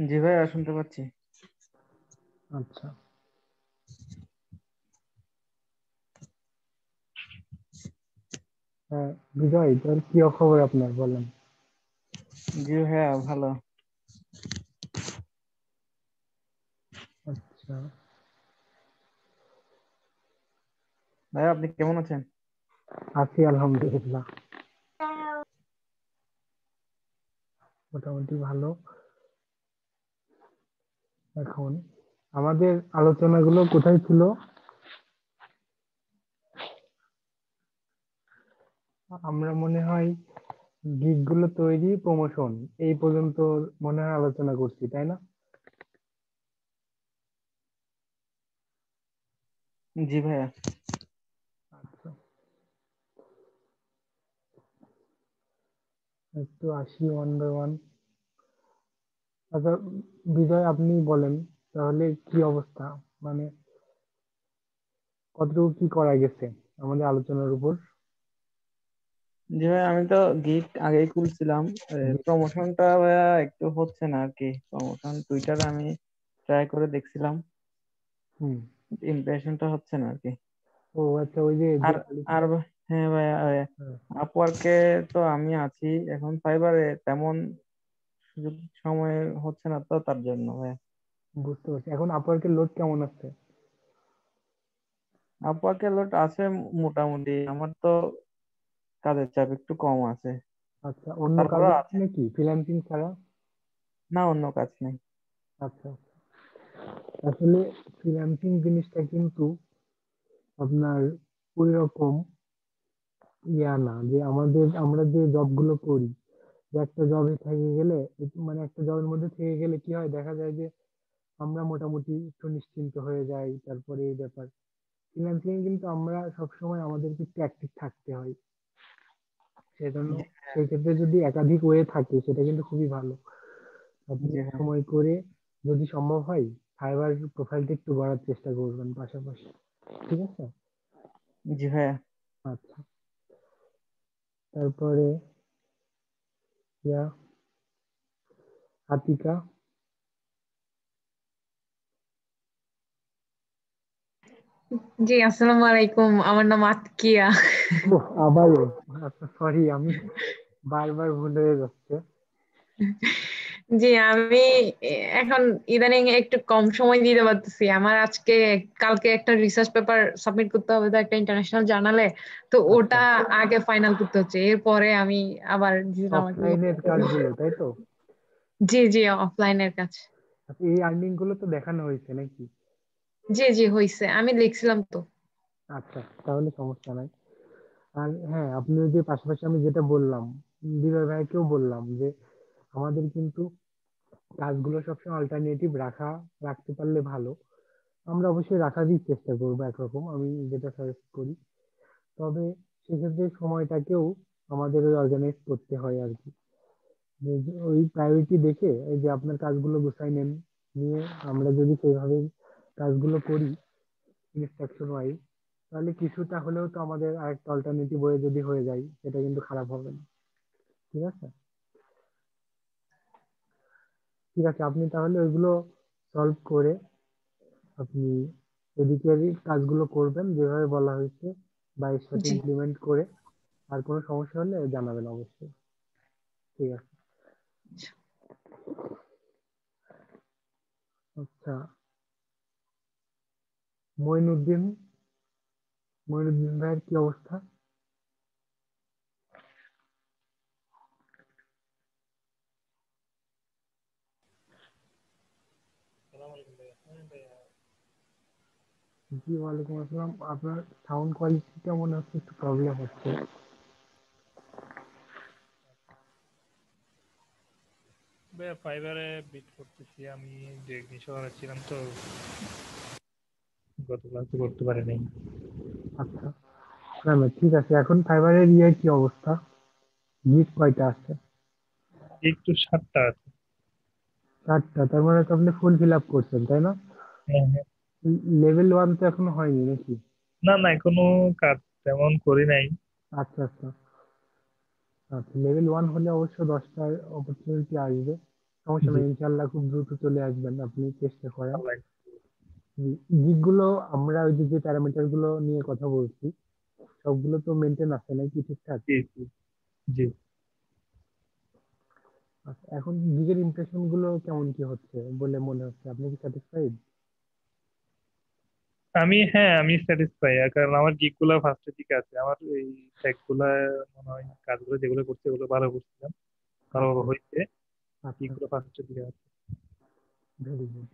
জি ভাইয়া, শুনতে পাচ্ছি। আচ্ছা। হ্যাঁ, বিজয়, তোর কি খবর আপনার বলেন? জি ভাইয়া, ভালো। আচ্ছা। ভাইয়া, আপনি কেমন আছেন? আছি আলহামদুলিল্লাহ, মোটামুটি ভালো। এখন আমাদের আলোচনাগুলো কোথায় ছিল? আমরা মনে হয় গিগ গুলো তৈরি, প্রমোশন, এই পর্যন্ত মনে হয় আলোচনা করছি, তাই না? জি ভাইয়া। আচ্ছা, একটু আসি ওয়ান বাই ওয়ান। আচ্ছা, বিজয় আপনি বলেন তাহলে কি অবস্থা, মানে কতটুকু কি করা গেছে আমাদের আলোচনার উপর? জি ভাইয়া, আমি তো গিগ আগেই খুলছিলাম। জি। প্রমোশনটা ভাইয়া একটু হচ্ছে না আর কি। প্রমোশন টুইটারে আমি ট্রাই করে দেখছিলাম, হুম। ইমপ্রেশনটা হচ্ছে না আর কি। ও আচ্ছা, ওই যে যে আর আর তালিকায়। হ্যাঁ ভাইয়া, হ্যাঁ, আপওয়ার্কে তো আমি আছি। এখন ফাইবারে তেমন সুযোগ সময় হচ্ছে না, তো তার জন্য ভাইয়া। বুঝতে পারছি। এখন আপওয়ার্কের লোড কেমন আছে? আপওয়ার্কে লোড আছে মোটামুটি। আমার তো কাজের চাপ একটু কম আছে, আচ্ছা, অন্য কাজ তারপরেও আছে আছে। নাকি ফ্রিল্যান্সিং ছাড়া? না, অন্য কাজ নেই। আচ্ছা, আসলে ফ্রিল্যান্সিং জিনিসটা কিন্তু আপনার ওই রকম না, যে আমরা যে জব গুলো করি, যে একটা জবে থেকে গেলে, মানে একটা জবের মধ্যে থেকে গেলে কি হয়, দেখা যায় যে আমরা মোটামুটি একটু নিশ্চিন্ত হয়ে যাই। তারপরে এই ব্যাপার, ফ্রিল্যান্সিং কিন্তু আমরা সবসময় আমাদেরকে একটু অ্যাক্টিভ থাকতে হয়। সেজন্য জি সেই ক্ষেত্রে যদি একাধিক ওয়ে থাকে সেটা কিন্তু খুবই ভালো। আপনি জি ভাই। সময় করে যদি সম্ভব হয় ফাইবার প্রোফাইলটা একটু বাড়ার চেষ্টা করবেন পাশাপাশি। ঠিক আছে? জি ভাইয়া। আচ্ছা, তারপরে ইয়া আতিকা। জি, আসসালামু আলাইকুম। আমার নাম আতকিয়া। ও, আবারও? আচ্ছা, সরি, আমি বারবার ভুল হয়ে যাচ্ছে। জি, আমি এখন ইদানিং একটু কম সময় দিতে পারতেছি। আমার কালকে একটা রিসার্চ পেপার সাবমিট করতে হবে, তো একটা ইন্টারন্যাশনাল জার্নালে। তো আচ্ছা, ওটা আগে ফাইনাল করতে হচ্ছে, এরপরে আমি আবার দিলাম আর কি। অফলাইনের কাজগুলো তাই তো? জি জি, অফলাইনের কাজ। আচ্ছা, এই আর্নিং গুলো তো দেখানো হয়েছে নাকি? জি জি, হইছে, আমি লিখছিলাম তো। আচ্ছা, তাহলে সমস্যা নাই। আর হ্যাঁ, আপনি ওই যে পাশাপাশি আমি যেটা বললাম, বিজয় ভাইকেও বললাম যে আমাদের কিন্তু কাজগুলো সবসময় অল্টারনেটিভ রাখতে পারলে ভালো। আমরা অবশ্যই রাখারই চেষ্টা করবো একরকম, আমি যেটা সাজেস্ট করি। তবে সেক্ষেত্রে সময়টাকেও আমাদের ওই অর্গানাইজ করতে হয় আর কি। যে ওই প্রায়োরিটি দেখে এই যে আপনার কাজগুলো গুছাই নেন, নিয়ে আমরা যদি সেইভাবে কাজগুলো করি ইনস্ট্রাকশন ওয়াইজ, তাহলে কিছুটা হলেও তো আমাদের আরেকটা অল্টারনেটিভ ওয়ে যদি হয়ে যায় সেটা কিন্তু খারাপ হবে না। ঠিক আছে? ঠিক আছে, আপনি তাহলে ওইগুলো সলভ করে আপনি এদিকেরই কাজগুলো করবেন যেভাবে বলা হয়েছে, বা এর সাথে জি। ইমপ্লিমেন্ট করে। আর কোনো সমস্যা হলে জানাবেন অবশ্যই। ঠিক আছে? আচ্ছা, মইনুদ্দিন মইনুদ্দিন ভাইয়ের কি অবস্থা? জি, ওয়ালাইকুম আসসালাম। আপনার সাউন্ড কোয়ালিটিটা মনে হচ্ছে একটু প্রবলেম হচ্ছে। ভাইয়া ফাইবারে বিট করতেছি আমি, দু একদিন শহরে ছিলাম তো, গত ক্লাসে করতে পারি নাই। আচ্ছা, না না, ঠিক আছে। এখন ফাইবারের ইয়ে কি অবস্থা, গিগ কয়টা আছে? একটু 7টা আছে। 4টা? তার মানে তো আপনি ফুল ফিল আপ করছেন, তাই না? হ্যাঁ হ্যাঁ। লেভেল 1 তো এখনো হয়নি নাকি? না না, এখনো কাজ তেমন করি নাই। আচ্ছা আচ্ছা। আচ্ছা, লেভেল 1 হলে অবশ্য 10টার অপরচুনিটি আসবে, সমস্যা জি নেই, ইনশাল্লাহ খুব দ্রুত চলে আসবেন, আপনি চেষ্টা করেন। আল্লাহ। গিগ গুলো আমরা ওই যে প্যারামিটার গুলো নিয়ে কথা বলছি, সবগুলো তো মেনটেন আছে নাকি ঠিকঠাক? জি জি জি। আচ্ছা, এখন গিগের ইমপ্রেশন গুলো কেমন কি হচ্ছে বলে মনে হচ্ছে, আপনি কি স্যাটিসফাইড? আমি স্যাটিসফাই, কারণ আমার গিগ গুলা ফার্স্টের দিকে আছে। আমার এই ট্যাগ গুলা মনে হয় কাজগুলো যেগুলো করছে ওগুলো ভালো করছিলাম, ভালো আচ্ছা হয়েছে। গিগ আচ্ছা, গুলো ফার্স্টের দিকে আছে। Very good.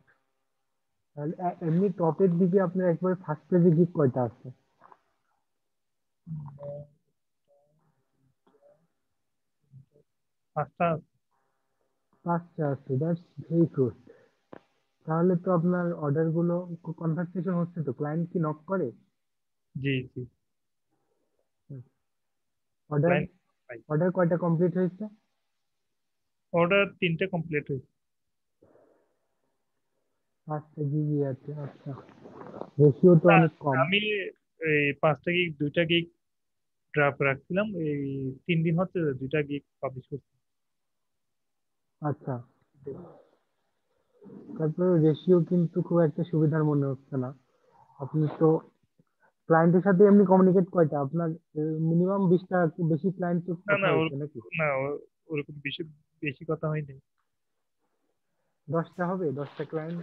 তাহলে এমনি টপের দিকে আপনার একবার ফার্স্ট পেজে গিগ কয়টা আছে? উম, 5টা। 5টা আছে, দ্যাটস ভেরি গুড। তাহলে তো আপনার অর্ডার গুলো কনভার্সেশন হচ্ছে, তো ক্লায়েন্ট কি নক করে? জি জি। অর্ডার ক্লায়েন্ট পাই। অর্ডার কয়টা কমপ্লিট হয়েছে? অর্ডার 3টে কমপ্লিট হয়েছে। 5টা গিগই আছে, আচ্ছা। রেশিও তো না, অনেক কম। আমি এই 5টা গিগ 2টা গিগ ড্রাফট রাখছিলাম, এই 3 দিন হচ্ছে 2টা গিগ পাবলিশ করছি। আচ্ছা, তারপরে রেশিও কিন্তু খুব একটা সুবিধার মনে হচ্ছে না। আপনি তো ক্লায়েন্টের সাথে এমনি কমিউনিকেট কয়টা আপনার? মিনিমাম 20টা বেশি ক্লায়েন্টের না কথা না হয়েছে নাকি? না, ওরকম বেশি বেশি কথা হয়নি। 10টা হবে, 10টা ক্লায়েন্ট?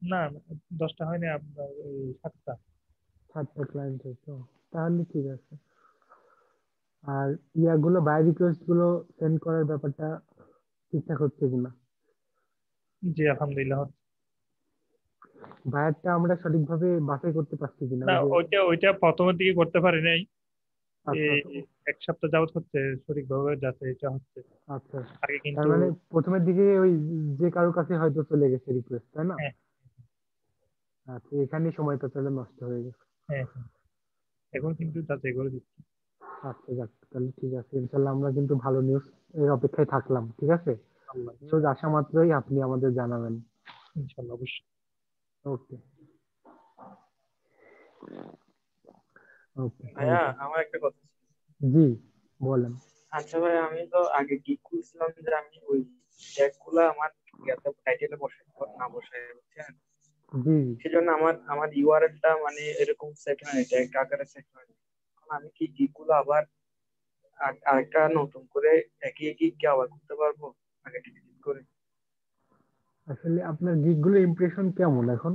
না না, 10টা হয়নি, আপনার এই 7টা। 7টা ক্লায়েন্ট হয়েছে, তাহলে ঠিক আছে। আর ইয়াগুলো বাই রিকোয়েস্ট গুলো সেন্ড করার ব্যাপারটা ঠিকঠাক হচ্ছে কিনা? জি আলহামদুলিল্লাহ। বায়ারটা আমরা সঠিকভাবে বাছাই করতে পারছি কিনা, না, ওই যে? ওইটা ওইটা প্রথমের দিকে করতে পারি নাই। আচ্ছা এই 1 সপ্তাহ যাবত হচ্ছে সঠিকভাবে যাচ্ছে, এটা হচ্ছে। আচ্ছা, আগে তার কিন্তু মানে প্রথমের দিকে ওই যে কারোর কাছে হয়তো চলে গেছে রিকোয়েস্ট, তাই না? হ্যাঁ আচ্ছা, এখানেই সময়টা তাহলে নষ্ট হয়ে গেছে। হ্যাঁ হ্যাঁ, এখন কিন্তু যাচাই করে দিচ্ছি। আচ্ছা, যাক, তাহলে ঠিক আছে, ইনশাল্লাহ আমরা কিন্তু ভালো নিউজ এর অপেক্ষায় থাকলাম, ঠিক আছে? আল্লাহ, নিউজ আসা মাত্রই আপনি আমাদের জানাবেন। ইনশাল্লাহ অবশ্যই। ওকে ওকে, থ্যাংক ভাইয়া ইউ। আমার একটা কথা ছিল। জি, বলেন। আচ্ছা ভাই, আমি তো আগে কি খুঁজছিলাম যে আমি ওই ট্যাগ গুলা আমার ইয়াতে টাইটেলে বসাই না বসাই, বুঝছেন? জি জি, সেজন্য আমার আমার ইউআরএল টা মানে এরকম সেট হয়নি, ট্যাগ আকারে সেট হয়নি। এখন আমি কি গিগ গুলো আবার আরেকটা নতুন করে একই একই কি আবার করতে পারবো আগে ডিলিট করে? আসলে আপনার গিগ গুলো ইমপ্রেশন কেমন এখন?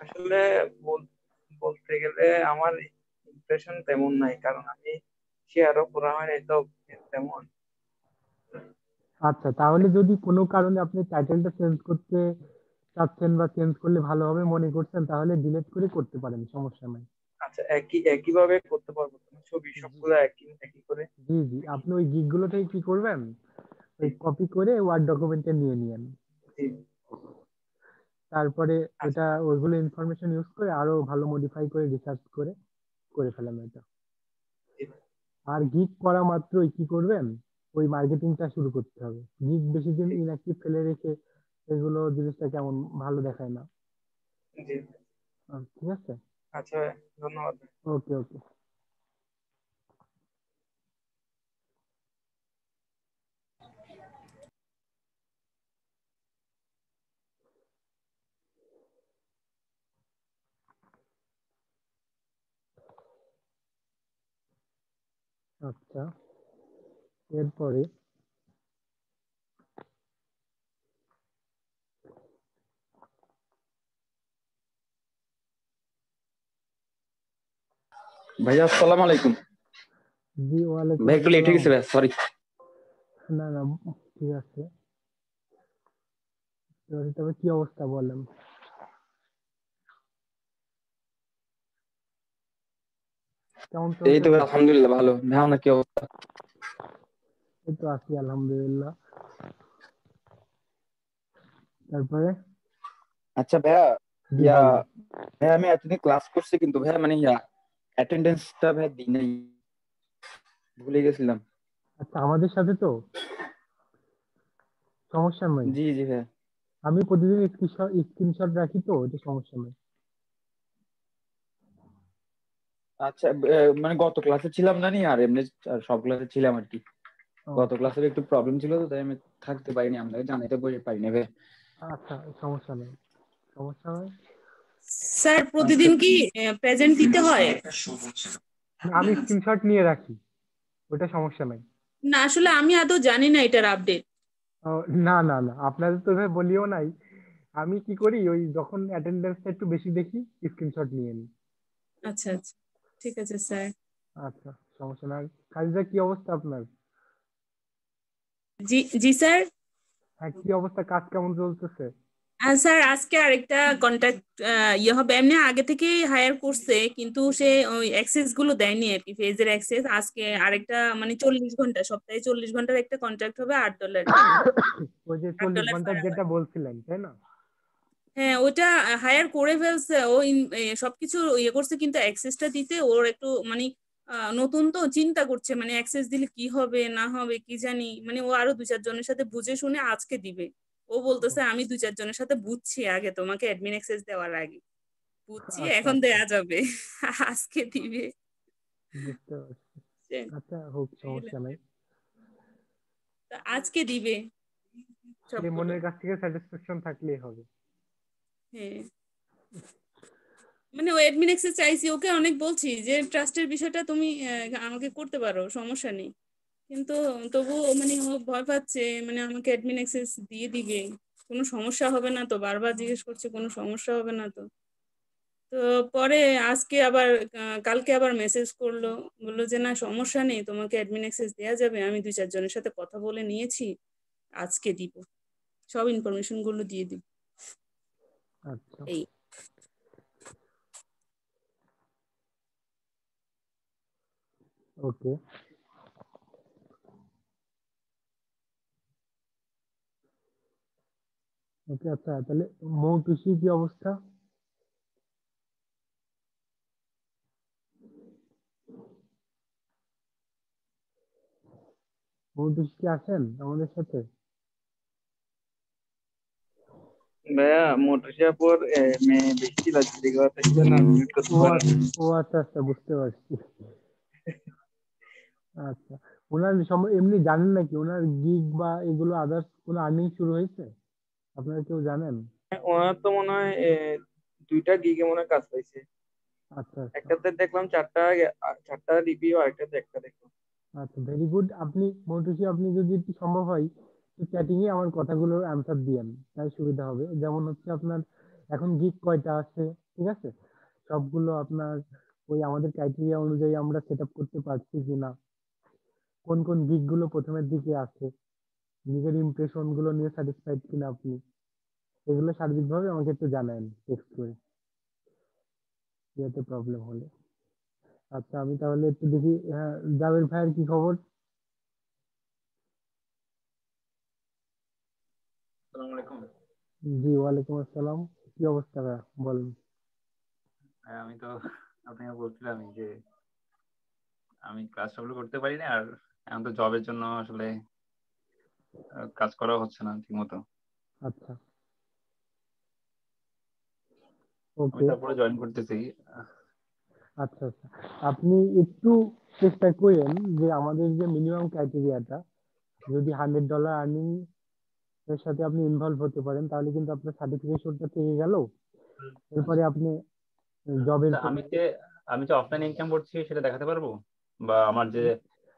আসলে বলতে গেলে আমার ইমপ্রেশন তেমন নাই, কারণ আমি শেয়ারও করা হয় নাই তো তেমন। আচ্ছা, তাহলে যদি কোনো কারণে আপনি টাইটেলটা চেঞ্জ করতে চাচ্ছেন বা চেঞ্জ করলে ভালো হবে মনে করছেন, তাহলে ডিলিট করে করতে পারেন, সমস্যা নাই। আচ্ছা, একই একই ভাবে করতে পারবো তো? ছবি জি সবগুলো একই একই করে? জি জি, আপনি ওই গিগ গুলো থেকে কি করবেন, জি ওই কপি করে ওয়ার্ড ডকুমেন্টে নিয়ে নিয়েন। জি। তারপরে আচ্ছা ওটা ওইগুলো ইনফরমেশন ইউজ করে আরো ভালো মডিফাই করে রিসার্চ করে করে ফেলেন এটা। জি আর গিগ করা মাত্রই কি করবেন, ওই মার্কেটিংটা শুরু করতে হবে। গিগ বেশি দিন জি ইনঅ্যাক্টিভ ফেলে রেখে এগুলো জিনিসটা কেমন ভালো দেখায় না। জি। ঠিক আছে, আচ্ছা, ধন্যবাদ। ওকে ওকে। আচ্ছা, এরপরে ভাইয়া আসসালামু আলাইকুম। জি, ওয়ালাইকুম ভাই একটু লেট হয়ে আসসালাম। গেছে ভাই, সরি। না না, ঠিক আছে। এবারে তবে কি অবস্থা বলেন, কেমন এই তো চলতেছে? ভাই আলহামদুলিল্লাহ ভালো। ভাই আপনার কি অবস্থা? এই তো আছি আলহামদুলিল্লাহ। তারপরে? আচ্ছা ভাইয়া, জি ইয়া বলেন। ভাই আমি এতদিন ক্লাস করছি কিন্তু ভাইয়া মানে অ্যাটেন্ডেন্সটা ভাই দিই নাই, ভুলে গেছিলাম। আচ্ছা, আমাদের সাথে তো সমস্যা নাই। জি জি ভাইয়া। আমি প্রতিদিন স্ক্রিনশট রাখি, তো এটা সমস্যা নেই। আচ্ছা, মানে গত ক্লাসে ছিলাম না নি, আর এমনি সব ক্লাসে ছিলাম আর কি। গত ক্লাসের একটু প্রবলেম ছিল, তো তাই আমি থাকতে পারিনি, আমরা জানাইতে পারিনি ভাই। আচ্ছা, সমস্যা নেই, সমস্যা নেই। স্যার প্রতিদিন কি প্রেজেন্ট দিতে হয়? আমি স্ক্রিনশট নিয়ে রাখি, ওটা সমস্যা নাই। না আসলে আমি আদৌ জানি না এটার আপডেট। ও, না না না, আপনাদের তো ভাই বলিও নাই। আমি কি করি, ওই যখন অ্যাটেন্ডেন্সটা একটু বেশি দেখি স্ক্রিনশট নিয়ে নিই। আচ্ছা আচ্ছা, ঠিক আছে স্যার। আচ্ছা, সমস্যা নাই। কাজটা কি অবস্থা আপনার? জি জি স্যার। হ্যাঁ, কি অবস্থা, কাজ কেমন চলতেছে? স্যার আজকে আরেকটা কন্ট্যাক্ট ইয়ে হবে, এমনি আগে থেকেই হায়ার করছে কিন্তু সে ওই অ্যাক্সেস গুলো দেয়নি আর কি, ফেজের অ্যাক্সেস। আজকে আরেকটা মানে 40 ঘন্টা, সপ্তাহে 40 ঘন্টার একটা কন্ট্রাক্ট হবে $8। ওই যে 40 $8 ঘন্টার per hour। যেটা বলছিলেন, তাই না? হ্যাঁ ওটা হায়ার করে ফেলছে ও, সবকিছু ইয়ে করছে কিন্তু অ্যাক্সেসটা দিতে ওর একটু মানে নতুন তো চিন্তা করছে, মানে অ্যাক্সেস দিলে কি হবে না হবে কি জানি, মানে ও আরো 2-4 জনের সাথে বুঝে শুনে আজকে দিবে। ও বলতেছে আমি 2-4 জনের সাথে বুঝছি আগে, তোমাকে অ্যাডমিন অ্যাক্সেস দেওয়ার আগে বুঝছি, আচ্ছা এখন আচ্ছা, দেয়া যাবে। আজকে দিবে। বুঝতে পারছি। বুঝছেন? আচ্ছা, হোক, এই সমস্যা নাই। level। তা আজকে দিবে খালি সবগুলো। মনের কাছ থেকে স্যাটিসফ্যাকশন থাকলেই হবে। হ্যাঁ মানে ও অ্যাডমিন অ্যাক্সেস চাইছি, ওকে অনেক বলছি যে ট্রাস্টের বিষয়টা তুমি আমাকে করতে পারো, সমস্যা নেই, কিন্তু তবুও মানে ও ভয় পাচ্ছে, মানে আমাকে অ্যাডমিন অ্যাক্সেস দিয়ে দিবে, কোনো সমস্যা হবে না তো, বারবার জিজ্ঞেস করছে কোনো সমস্যা হবে না তো। তো পরে আজকে আবার কালকে আবার মেসেজ করলো, বললো যে না সমস্যা নেই, তোমাকে অ্যাডমিন অ্যাক্সেস দেওয়া যাবে, আমি 2-4 জনের সাথে কথা বলে নিয়েছি, আজকে দিব, সব ইনফরমেশন গুলো দিয়ে দিব। আচ্ছা, এই ওকে ওকে। আচ্ছা, তাহলে মৌটুসি কি অবস্থা? মৌটুসি কি আছেন আমাদের সাথে? ভাইয়া মোটরসাইকেল মেয়ে বেশি চিল্লাচিল্লি করা তাই জন্য আমি মিউট করতে ও পারিনি। ও আচ্ছা আচ্ছা, বুঝতে পারছি। আচ্ছা, ওনার এমনি জানেন নাকি ওনার গিগ বা এগুলো আদার্স কোনো আর্নিং শুরু হয়েছে? আপনারা কেউ জানেন? ওনার তো মনে হয় 2টা গিগে মনে হয় কাজ পাইছে। আচ্ছা আচ্ছা একটাতে দেখলাম 4টা রিভিউ, আরেকটাতে একটা দেখলাম। আচ্ছা, ভেরি গুড। আপনি মৌটুসি, আপনি যদি একটু সম্ভব হয় চ্যাটিং এ আমার কথাগুলোর অ্যান্সার দিয়েন, তাই সুবিধা হবে। যেমন হচ্ছে আপনার এখন গিগ কয়টা আছে, ঠিক আছে, সবগুলো আপনার ওই আমাদের ক্রাইটেরিয়া অনুযায়ী আমরা সেট আপ করতে পারছি কিনা, কোন কোন গিগ গুলো প্রথমের দিকে আছে, নিজের ইমপ্রেশন গুলো নিয়ে স্যাটিসফাইড কিনা আপনি, এগুলো সার্বিকভাবে আমাকে একটু জানান টেক্সট করে, যাতে প্রবলেম হলে। আচ্ছা, আমি তাহলে একটু দেখি। হ্যাঁ, জাবের ভাইয়ের কি খবর? আসসালামু আলাইকুম। জি, ওয়ালাইকুম আসসালাম। কি অবস্থা ভাইয়া, বলেন। আমি তো আপনাকে বলছিলাম যে আমি ক্লাস সবগুলো করতে পারি না, আর এখন তো জবের জন্য আসলে কাজ করা হচ্ছে না ঠিক মতো। আচ্ছা, আমি ওকে। তারপরে জয়েন করতেছি। আচ্ছা আচ্ছা, আপনি একটু চেষ্টা করেন যে আমাদের যে মিনিমাম ক্রাইটেরিয়াটা, যদি $100 আর্নিং এর সাথে আপনি ইনভলভ হতে পারেন, তাহলে কিন্তু আপনার সার্টিফিকেশনটা থেকে গেল। এরপরে আপনি জবের তা আমি যে অফলাইন ইনকাম করছি সেটা দেখাতে পারবো, বা আমার যে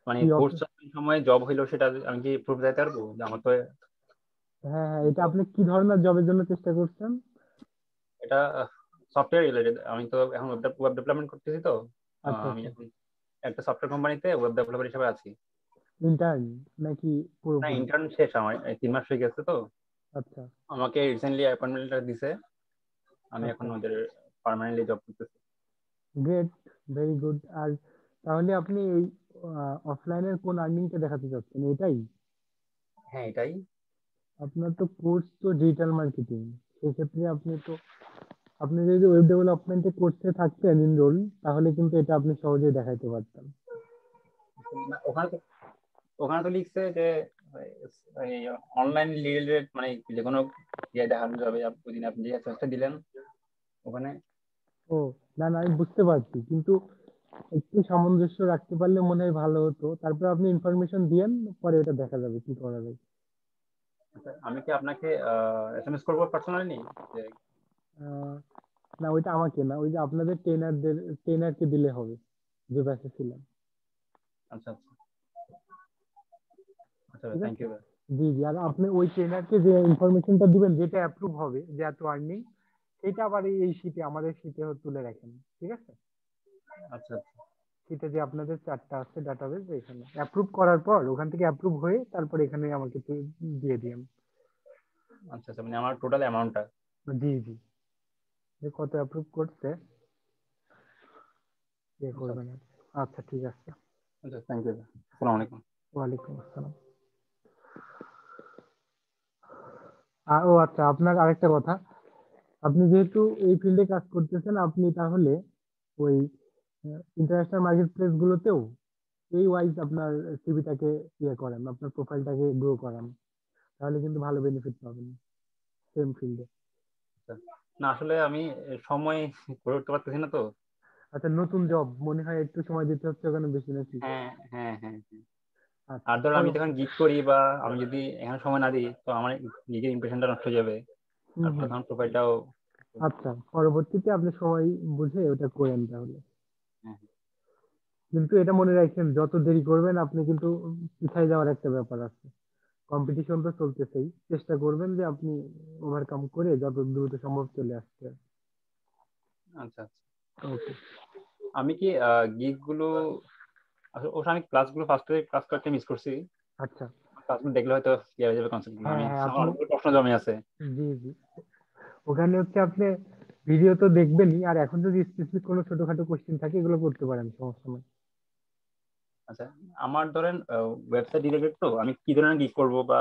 মানে কি কোর্স সময় জব হইলো সেটা আমি কি প্রুফ দিতে পারবো যে আমার তো হ্যাঁ হ্যাঁ, এটা আপনি কি ধরনের জবের জন্য চেষ্টা করছেন? এটা সফটওয়্যার রিলেটেড। আমি তো এখন ওয়েব ডেভেলপমেন্ট করতেছি, তো আচ্ছা আমি আচ্ছা, এখন একটা সফটওয়্যার কোম্পানিতে ওয়েব ডেভেলপার হিসেবে আছি। ইন্টার্ন নাকি না, পুরোপুরি? ইন্টার্ন শেষ, আমার 3 মাস হয়ে গেছে। তো আচ্ছা আমাকে রিসেন্টলি অ্যাপয়েন্টমেন্টটা দিছে, আমি এখন আচ্ছা, ওদের পার্মানেন্টলি জব করতেছি। Great, very good. আর তাহলে আপনি এই অফলাইনের কোন আর্নিংটা দেখাতে চাচ্ছেন, এটাই? হ্যাঁ, এটাই। আপনার তো কোর্স তো ডিজিটাল মার্কেটিং, সেক্ষেত্রে আপনি যদি ওয়েব ডেভেলপমেন্টে কোর্সে থাকতেন এনরোল, তাহলে কিন্তু এটা আপনি সহজেই দেখাইতে পারতেন। না, ওখানে তো লিখছে যে অনলাইন রিলেটেড, মানে যে কোনো ইয়ে দেখানো যাবে ওইদিন আপনি যে চেষ্টা দিলেন ওখানে। ও, না না, আমি বুঝতে পারছি, কিন্তু একটু সামঞ্জস্য রাখতে পারলে মনে হয় ভালো হতো। তারপর আপনি ইনফরমেশন দিয়েন, পরে ওটা দেখা যাবে কি করা যায়। আচ্ছা, আমি কি আপনাকে এসএমএস করবো পার্সোনালি যে? আহ, না, ওইটা আমাকে না, ওই যে আপনাদের ট্রেনারকে দিলে হবে, যে ব্যাচে ছিলেন। আচ্ছা আচ্ছা আচ্ছা, ঠিক থ্যাংক আছে। ইউ ভাই। জি জি, আর আপনি ওই ট্রেনারকে যে ইনফরমেশনটা দিবেন যেটা অ্যাপ্রুভ হবে, যে এত আর্নিং, সেটা আবার এই শীটে, আমাদের শীটে তুলে রাখেন। ঠিক আছে। আচ্ছা আচ্ছা শীটে যে আপনাদের 4টা আছে ডাটাবেস, এখানে অ্যাপ্রুভ করার পর ওখান থেকে অ্যাপ্রুভ হয়ে তারপর এখানে আমাকে দিয়ে দিন। আচ্ছা আচ্ছা, মানে আমার টোটাল অ্যামাউন্টটা? জি জি, যে কত অ্যাপ্রুভ করছে ইয়ে আচ্ছা করবেন। আচ্ছা ঠিক আছে। আচ্ছা, থ্যাংক ইউ। আসসালামু আলাইকুম। ওয়ালাইকুম আসসালাম। ও আচ্ছা, আপনার আরেকটা কথা, আপনি যেহেতু এই ফিল্ডে কাজ করতেছেন, আপনি তাহলে ওই ইন্টারন্যাশনাল মার্কেট প্লেস গুলোতেও এই ওয়াইজ আপনার সিভিটাকে ইয়ে করেন, আপনার প্রোফাইলটাকে গ্রো করান, তাহলে কিন্তু ভালো বেনিফিট পাবেন সেম ফিল্ডে। আচ্ছা, না আসলে আমি সময় করে উঠতে পারতেছি না তো। আচ্ছা, নতুন জব মনে হয় একটু সময় দিতে হচ্ছে ওখানে বেশি নাকি? হ্যাঁ হ্যাঁ হ্যাঁ হ্যাঁ। আচ্ছা আর ধরো আমি করো। যখন গিগ করি বা আমি যদি এখানে সময় না দিই, তো আমার গিগের ইমপ্রেশনটা নষ্ট হয়ে যাবে, হুম আর হুম। তখন প্রোফাইলটাও। আচ্ছা, পরবর্তীতে আপনি সময় বুঝে ওটা করেন তাহলে। হ্যাঁ কিন্তু এটা মনে রাখবেন, যত দেরি করবেন আপনি কিন্তু পিছায় যাওয়ার একটা ব্যাপার আছে। কম্পিটিশন তো চলতেছেই, চেষ্টা করবেন যে আপনি ওভারকাম করে যত দ্রুত সম্ভব চলে আসতে। আচ্ছা আচ্ছা। ওকে। আমি কি গিগ গুলো আসলে ওটা আমি ক্লাসগুলো ফার্স্টে ক্লাস কয়েকটা মিস করছি। আচ্ছা। ক্লাসগুলো দেখলে হয়তো ক্লিয়ার হয়ে যাবে কনসেপ্ট গুলো। হ্যাঁ আমি হ্যাঁ, আমার আপনি, অনেকগুলো প্রশ্ন জমে আছে। জি জি, ওখানে হচ্ছে আপনি ভিডিও তো দেখবেনই, আর এখন যদি স্পেসিফিক কোনো ছোটখাটো কোশ্চেন থাকে এগুলো করতে পারেন, সমস্যা নেই। আচ্ছা, আমার ধরেন ওয়েবসাইট রিলেটেড, তো আমি কি ধরনের গিগ করবো বা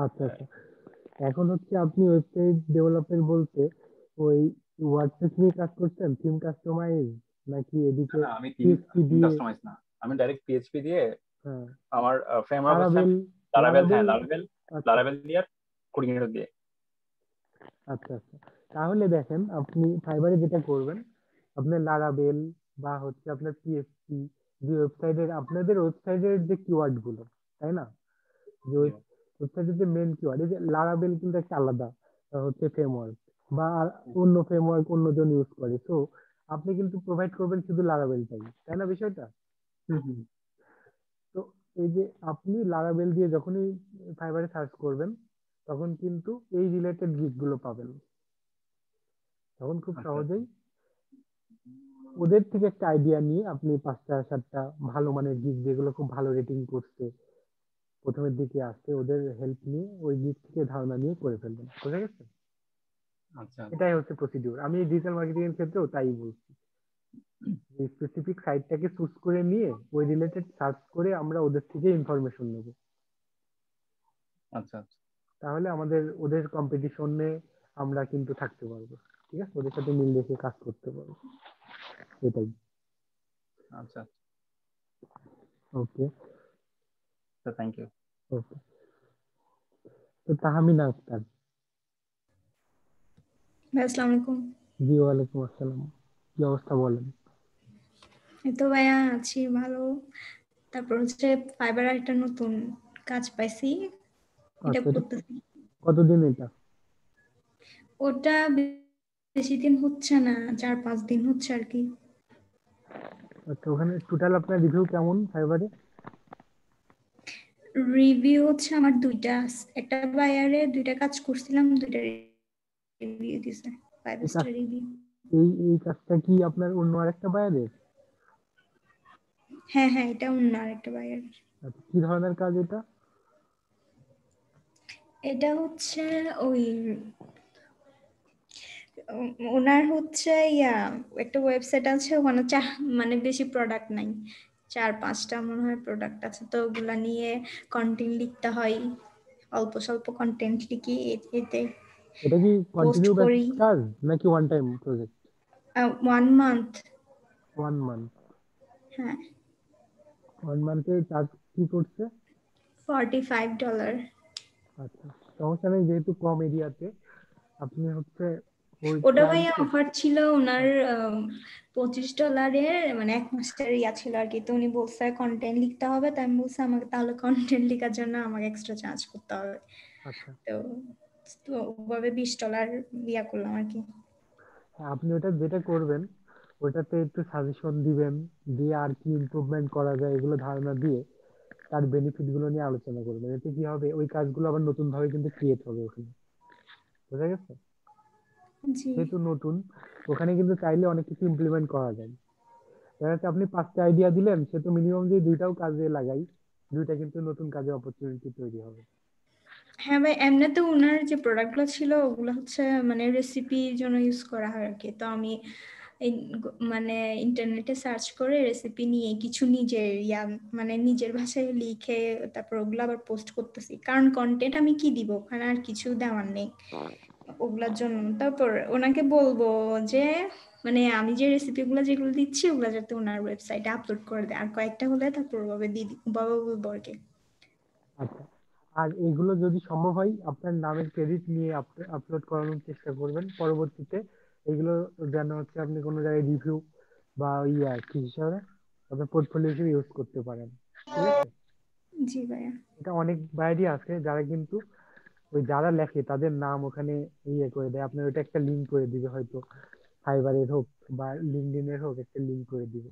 আচ্ছা আচ্ছা, এখন হচ্ছে আপনি ওয়েবসাইট ডেভেলপমেন্ট বলতে ওই ওয়ার্ডপ্রেস নিয়ে কাজ করছেন, থিম কাস্টমাইজ, নাকি না এদিকে না, আমি টিম পিএইচপি টিম দিয়ে? কাস্টমাইজ না, আমি ডাইরেক্ট পিএইচপি দিয়ে হ্যাঁ, আমার ফ্রেমওয়ার্ক হচ্ছে লারাবেল, লারাভেল। হ্যাঁ লারাবেল। লারাভেল, আচ্ছা লারাভেল দিয়ে আর কোডিনেটর দিয়ে। আচ্ছা আচ্ছা, তাহলে দেখেন আপনি ফাইবারে যেটা করবেন, আপনার লারাবেল বা হচ্ছে আপনার পিএসপি, যে ওয়েবসাইটের, আপনাদের ওয়েবসাইটের যে কিওয়ার্ড গুলো, তাই না, যে জি। ওয়েবসাইটের যে মেন কিওয়ার্ড, এই যে লারাবেল কিন্তু একটা আলাদা হচ্ছে ফ্রেমওয়ার্ক, বা অন্য ফ্রেমওয়ার্ক অন্যজন ইউজ করে, তো আপনি কিন্তু প্রোভাইড করবেন শুধু লারাবেলটাই, তাই না বিষয়টা? হুম হুম। তো এই যে আপনি লারাবেল দিয়ে যখনই ফাইবারে সার্চ করবেন, তখন কিন্তু এই রিলেটেড গিগ গুলো পাবেন, তখন খুব আচ্ছা সহজেই ওদের থেকে একটা আইডিয়া নিয়ে আপনি 5টা 7টা ভালো মানের গিগ, যেগুলো খুব ভালো রেটিং করছে, প্রথমের দিকে আসছে, ওদের হেল্প নিয়ে ওই গিগ থেকে ধারণা নিয়ে করে ফেলবেন। বুঝা গেছে? আচ্ছা এটাই হচ্ছে প্রসিডিউর। আমি ডিজিটাল মার্কেটিং এর ক্ষেত্রেও তাই বলছি, যে স্পেসিফিক সাইটটাকে চুজ করে নিয়ে ওই রিলেটেড সার্চ করে আমরা ওদের থেকে ইনফরমেশন নেব, আচ্ছা আচ্ছা তাহলে আমাদের ওদের কম্পিটিশনে আমরা কিন্তু থাকতে পারবো। ঠিক আছে, ওদের সাথে মিল রেখে কাজ করতে পারবো, এটাই। আচ্ছা ওকে। আচ্ছা, থ্যাংক ইউ। ওকে। তো তাহমিনা আক্তার। ভাই আসসালামু আলাইকুম। জি ওয়ালাইকুম আসসালাম, কি অবস্থা বলেন? এই তো ভাইয়া আছি ভালো। তারপর হচ্ছে ফাইবার একটা নতুন কাজ পাইছি, এটা আচ্ছা, এটা করতেছি। কতদিন এটা? ওটা বেশি দিন হচ্ছে না, 4-5 দিন হচ্ছে আর কি। আচ্ছা, ওখানে টোটাল আপনার রিভিউ কেমন ফাইবারে? রিভিউ হচ্ছে আমার দুইটা, একটা বায়ারে দুইটা কাজ করছিলাম, দুইটা রিভিউ দিছে, 5 এই কাজ, স্টার রিভিউ। এই কাজটা কি আপনার অন্য আরেকটা বায়ারের? হ্যাঁ হ্যাঁ, এটা অন্য আরেকটা বায়ার। আচ্ছা, কি ধরনের কাজ এটা? এটা হচ্ছে ওই ওনার হচ্ছে একটা ওয়েবসাইট আছে, ওখানে মানে বেশি প্রোডাক্ট নাই, 4-5টা মনে হয় প্রোডাক্ট আছে, তো ওগুলা নিয়ে কন্টেন্ট লিখতে হয়, অল্প স্বল্প কন্টেন্ট লিখি, এতে এটা কি পোস্ট কন্টিনিউ করি। বেসিস কাজ নাকি one time project? 1 month. 1 month. হ্যাঁ, 1 মান্থে চার্জ কি করছে? $45। আচ্ছা, সমস্যা নেই, যেহেতু কম এরিয়াতে আপনি হচ্ছে ওটা ওইটা ভাইয়া কি অফার ছিল ওনার $25 মানে 1 মাসের ছিল আর কি। তো উনি বলছে কন্টেন্ট লিখতে হবে, তাই আমি বলছি আমাকে তাহলে কন্টেন্ট লেখার জন্য আমাকে এক্সট্রা চার্জ করতে হবে। আচ্ছা তো তো ওভাবে $20 ইয়া করলাম আর কি। হ্যাঁ, আপনি ওটা যেটা করবেন ওটাতে একটু সাজেশন দিবেন, দিয়ে আর কি ইমপ্রুভমেন্ট করা যায় এগুলো ধারণা দিয়ে তার বেনিফিট গুলো নিয়ে আলোচনা করবেন। এতে কি হবে, ওই কাজগুলো আবার নতুন ভাবে কিন্তু ক্রিয়েট হবে ওখানে, বুঝা গেছে? জি যেহেতু নতুন, ওখানে কিন্তু চাইলে অনেক কিছু ইমপ্লিমেন্ট করা যায়। দেখা যাচ্ছে আপনি 5টা আইডিয়া দিলেন, সে তো মিনিমাম যদি 2টাও কাজে লাগাই, 2টা কিন্তু নতুন কাজে অপরচুনিটি তৈরি হবে। হ্যাঁ ভাই, এমনিতে ওনার যে প্রোডাক্টগুলো ছিল ওগুলো হচ্ছে মানে রেসিপির জন্য ইউজ করা হয় আর কি। তো আমি মানে ইন্টারনেটে সার্চ করে রেসিপি নিয়ে কিছু নিজের মানে নিজের ভাষায় লিখে তারপর ওগুলো আবার পোস্ট করতেছি, কারণ কন্টেন্ট আমি কি দিব, ওখানে আর কিছু দেওয়ার নেই ওগুলার জন্য। তারপর ওনাকে বলবো যে মানে আমি যে রেসিপিগুলো যেগুলো দিচ্ছি ওগুলো যাতে ওনার ওয়েবসাইটে আপলোড করে দেয়, আর কয়েকটা হলে তারপর ওভাবে বাবা বলবো আর কি। আচ্ছা, আর এগুলো যদি সম্ভব হয় আপনার নামের ক্রেডিট নিয়ে আপলোড করানোর চেষ্টা করবেন পরবর্তীতে। এগুলো যেন হচ্ছে আপনি কোনো জায়গায় রিভিউ বা কি হিসাবে আপনার পোর্টফোলিও হিসেবে ইউজ করতে পারেন, ঠিক আছে? জি ভাইয়া। এটা অনেক বাইরই আছে যারা কিন্তু ওই যারা লেখে তাদের নাম ওখানে করে দেয়, আপনার ওটা একটা লিঙ্ক করে দিবে, হয়তো ফাইবারের হোক বা লিঙ্কডইনের হোক, একটা লিঙ্ক করে দিবে।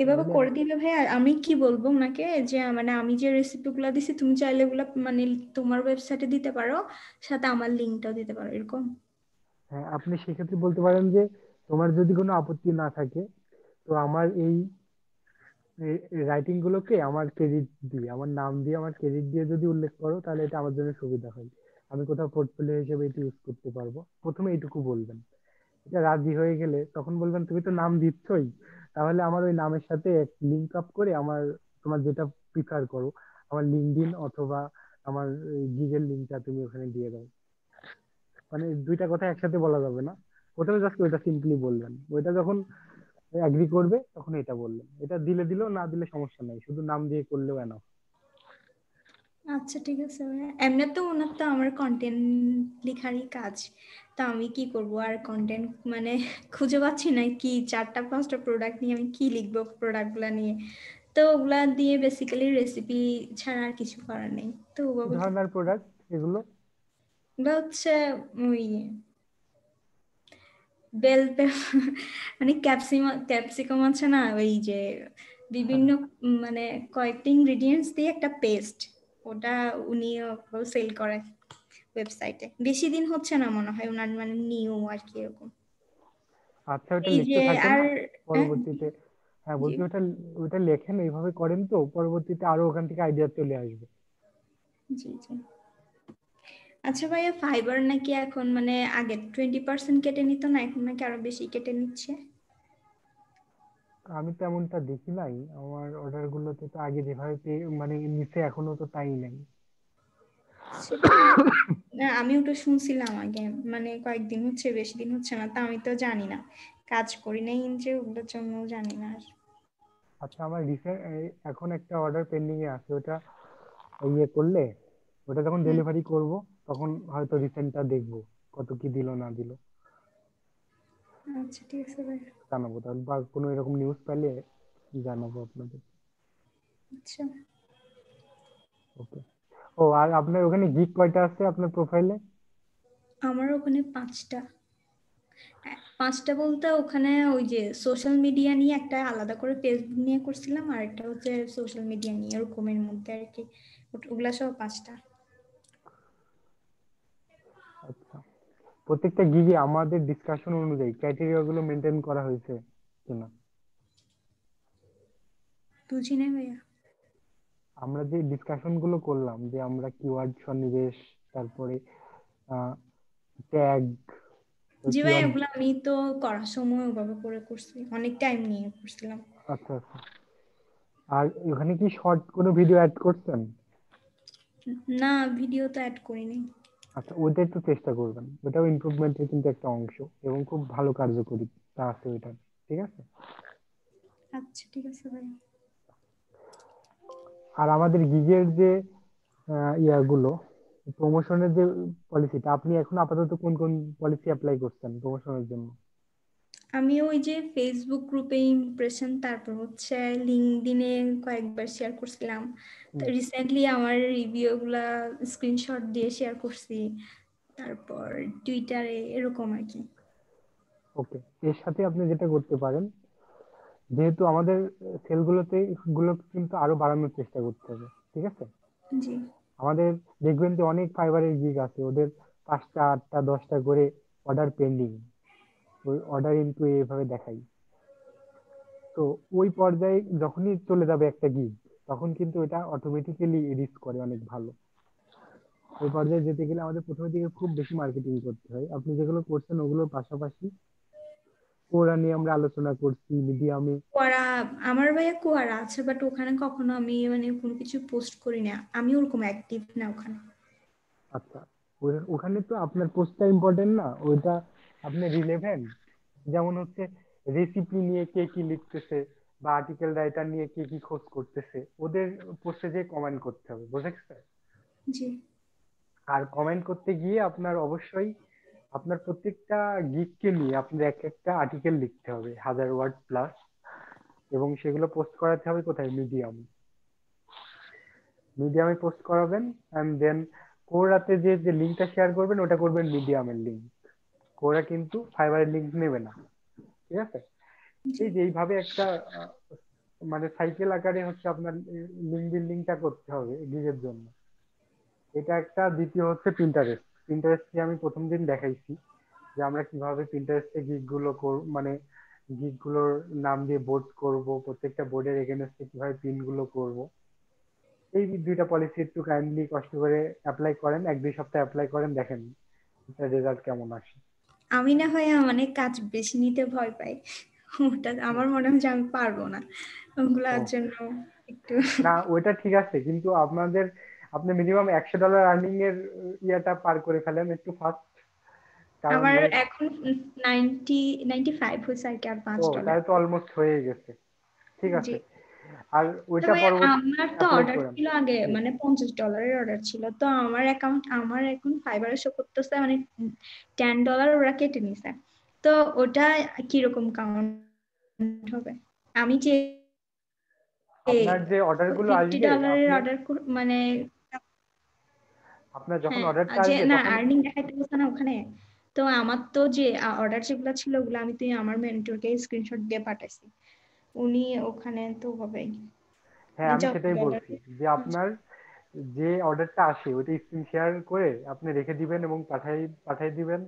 এভাবে নাহলে করে দিলে ভাই আর আমি কি বলবো ওনাকে যে মানে আমি যে রেসিপি গুলা দিছি তুমি চাইলে ওগুলা মানে তোমার ওয়েবসাইটে দিতে পারো, সাথে আমার লিঙ্কটাও দিতে পারো, এরকম। হ্যাঁ, আপনি সেক্ষেত্রে বলতে পারেন যে তোমার যদি কোনো আপত্তি না থাকে, তো আমার এই রাইটিং গুলোকে আমার ক্রেডিট দিয়ে, আমার নাম দিয়ে, আমার ক্রেডিট দিয়ে যদি উল্লেখ করো, তাহলে এটা আমার জন্য সুবিধা হয়, আমি কোথাও পোর্টফোলিও হিসেবে এটা ইউজ করতে পারবো। প্রথমে এইটুকু বলবেন। এটা রাজি হয়ে গেলে তখন বলবেন তুমি তো নাম দিচ্ছই, তাহলে আমার ওই নামের সাথে লিঙ্ক আপ করে আমার, তোমার যেটা প্রিফার করো, আমার লিঙ্কডইন অথবা আমার গিগের লিঙ্কটা তুমি ওখানে দিয়ে দাও। মানে 2টা কথা একসাথে বলা যাবে না, প্রথমে জাস্ট ওইটা সিম্পলি বলবেন। ওইটা যখন এগ্রি করবে তখন এটা বললেন, এটা দিলে দিলেও না দিলে সমস্যা নাই, শুধু নাম দিয়ে করলেও এনাফ। আচ্ছা ঠিক আছে ভাইয়া। এমনি তো ওনার তো আমার কন্টেন্ট লেখারই কাজ, তো আমি কি করব আর কন্টেন্ট মানে খুঁজে পাচ্ছি না কি 4টা 5টা প্রোডাক্ট নিয়ে আমি কি লিখবো প্রোডাক্টগুলা নিয়ে। তো ওগুলা দিয়ে বেসিক্যালি রেসিপি ছাড়া আর কিছু করার নেই। তো কি ওভাবে ধরনের প্রোডাক্ট এগুলো? ওগুলা হচ্ছে ওই বেল মানে ক্যাপসিকাম আছে না, ওই যে হ্যাঁ, বিভিন্ন মানে কয়েকটা ইনগ্রেডিয়েন্টস দিয়ে একটা পেস্ট, ওটা উনি সেল করে ওয়েবসাইটে। বেশি দিন হচ্ছে না মনে হয় ওনার, মানে নিউ আর কি এরকম। আচ্ছা, ওটা এই লিখতে যে থাকেন আর না হ্যাঁ, পরবর্তীতে? হ্যাঁ জি বলছি, ওটা ওটা লেখেন এইভাবে করেন তো পরবর্তীতে আরো ওখান থেকে আইডিয়া চলে আসবে। জি জি। আচ্ছা ভাইয়া, ফাইবার নাকি এখন মানে আগে 20% কেটে নিত না, এখন নাকি আরো বেশি কেটে নিচ্ছে? আমি তেমনটা দেখি নাই, আমার অর্ডার গুলোতে তো আগে যেভাবে মানে নিচে এখনো তো তাই নাই। সেটা না, আমি ওটা শুনছিলাম আগে, মানে কয়েকদিন হচ্ছে, বেশি দিন হচ্ছে না, তা আমি তো জানি না, কাজ করি নাই যে ওগুলোর জন্য জানি না আর। আচ্ছা, আমার রিসেন্ট এখন একটা অর্ডার পেন্ডিং এ আছে, ওটা করলে, ওটা যখন হুম, ডেলিভারি করব তখন হয়তো রিসেন্টটা দেখবো কত কি দিল না দিল, আচ্ছা ঠিক আছে ভাই। জানাবো তাহলে, বা কোনো এরকম নিউজ পেলে জানাবো আপনাদের। আচ্ছা, ওকে। ও, আর আপনার ওখানে গিগ কয়টা আছে আপনার প্রোফাইলে? আমার ওখানে 5টা। 5টা বলতে ওখানে ওই যে সোশ্যাল মিডিয়া নিয়ে একটা আলাদা করে ফেসবুক নিয়ে করছিলাম, আর একটা হচ্ছে সোশ্যাল মিডিয়া নিয়ে, এরকমের মধ্যে আর কি। ওগুলা সহ 5টা। আচ্ছা, প্রত্যেকটা গিগে আমাদের ডিসকাশন অনুযায়ী ক্রাইটেরিয়া গুলো মেনটেন করা হয়েছে কিনা? বুঝি না ভাইয়া। আমরা যে ডিসকাশন গুলো করলাম, যে আমরা কিওয়ার্ড সন্নিবেশ, তারপরে ট্যাগ, জি ভাই, কিওয়ার্ড। ওগুলো আমি তো করার সময় ওভাবে করে করছি, অনেক টাইম নিয়ে করছিলাম। আচ্ছা আচ্ছা, আর ওখানে কি শর্ট কোনো ভিডিও অ্যাড করছেন? না, ভিডিও তো অ্যাড করিনি। আচ্ছা, ওটা একটু চেষ্টা করবেন, ওটাও ইমপ্রুভমেন্টের কিন্তু একটা অংশ, এবং খুব ভালো কার্যকরী তা আছে ওইটা, ঠিক আছে? আচ্ছা ঠিক আছে ভাই। আর আমাদের গিগের যে ইয়াগুলো, প্রমোশনের যে পলিসিটা, আপনি এখন আপাতত কোন কোন পলিসি অ্যাপ্লাই করছেন প্রমোশনের জন্য? আমি ওই যে ফেসবুক গ্রুপে ইমপ্রেশন, তারপর হচ্ছে লিঙ্কডইনে কয়েকবার শেয়ার করছিলাম, রিসেন্টলি আমার রিভিউ গুলা স্ক্রিনশট দিয়ে শেয়ার করছি, তারপর টুইটারে এরকম আর কি। ওকে, এর সাথে আপনি যেটা করতে পারেন, যেহেতু আমাদের সেলগুলোতে গুলো কিন্তু আরো বাড়ানোর চেষ্টা করতে হবে, ঠিক আছে? জি আমাদের দেখবেন যে অনেক ফাইবারের গিগ আছে, ওদের 5টা 8টা 10টা করে অর্ডার পেন্ডিং, ওই অর্ডার ইনটু এইভাবে দেখাই। তো ওই পর্যায়ে যখনই চলে যাবে একটা গিগ, তখন কিন্তু এটা অটোমেটিক্যালি রিচ করে অনেক ভালো। ওই পর্যায়ে যেতে গেলে আমাদের প্রথমের দিকে খুব বেশি মার্কেটিং করতে হয়। আপনি যেগুলো করছেন ওগুলোর পাশাপাশি ওরা নিয়ে আমরা আলোচনা করছি মিডিয়ামে। কোয়ারা, আমার ভাইয়া কোয়ারা আছে, বাট ওখানে কখনো আমি মানে কোনো কিছু পোস্ট করি না, আমি ওরকম অ্যাক্টিভ না ওখানে। আচ্ছা, ওখানে তো আপনার পোস্টটা ইম্পর্টেন্ট না, ওইটা আপনি রিলেভেন্ট, যেমন হচ্ছে রেসিপি নিয়ে কে কি লিখতেছে বা আর্টিকেল রাইটার নিয়ে কে কি খোঁজ করতেছে, ওদের পোস্টে যে কমেন্ট করতে হবে, বুঝেছেন? জি আর কমেন্ট করতে গিয়ে আপনার অবশ্যই আপনার প্রত্যেকটা গিগকে নিয়ে আপনার এক একটা আর্টিকেল লিখতে হবে 1000 ওয়ার্ড প্লাস, এবং সেগুলো পোস্ট করাতে হবে কোথায়? মিডিয়ামে পোস্ট করাবেন, এন্ড দেন কোরাতে যে যে লিঙ্কটা শেয়ার করবেন ওটা করবেন মিডিয়ামের লিঙ্ক। কোরা কিন্তু ফাইবারের লিঙ্ক নেবে না, ঠিক আছে? এই যে এইভাবে একটা মানে সাইকেল আকারে হচ্ছে আপনার লিঙ্ক বিল্ডিংটা করতে হবে গিগের জন্য। এটা একটা। দ্বিতীয় হচ্ছে প্রিন্টারেস্টে আমি প্রথম দিন দেখাইছি যে আমরা কিভাবে প্রিন্টারেস্টে গিগ গুলো মানে গিগ গুলোর নাম দিয়ে বোর্ড করব, প্রত্যেকটা বোর্ডের এগেনস্টে কিভাবে পিন গুলো করব। এই দুইটা পলিসি একটু কাইন্ডলি কষ্ট করে অ্যাপ্লাই করেন, 1-2 সপ্তাহ অ্যাপ্লাই করেন, দেখেন রেজাল্ট কেমন আসে। আমি না হয় মানে কাজ বেশি নিতে ভয় পাই, ওটা আমার মনে হয় যে আমি পারবো না ওগুলার জন্য একটু। না ওইটা ঠিক আছে, কিন্তু আপনি মিনিমাম $100 আর্নিং এর ইয়াটা পার করে ফেলেন একটু ফাস্ট, কারণ আমার এখন 95 হয়েছে আর কি, আর $5। তাহলে তো অলমোস্ট হয়ে গেছে, ঠিক জি, আছে। আর ওইটা তবে পরবর্তী আমার তো অ্যাপ্লাই অর্ডার করেন। ছিল আগে মানে $50 অর্ডার ছিল, তো আমার অ্যাকাউন্ট আমার এখন ফাইবারে শো করতেছে মানে $10 ওরা কেটে নিছে, তো ওটা কিরকম কাউন্ট হবে? আমি যে আপনার যে অর্ডার গুলো আসবে, $50 অর্ডার মানে আপনার যখন হ্যাঁ অর্ডারটা যে আসবে না তখন আর্নিং দেখাইতে বলছে না ওখানে, তো আমার তো যে অর্ডার যেগুলো ছিল ওগুলো আমি তো আমার মেন্টরকে স্ক্রিনশট দিয়ে পাঠাইছি, উনি ওখানে তো হবেই। হ্যাঁ আমি সেটাই বলছি যে আপনার যে অর্ডারটা আসে ওইটা স্ক্রিন শেয়ার করে আপনি রেখে দিবেন এবং পাঠাই দিবেন।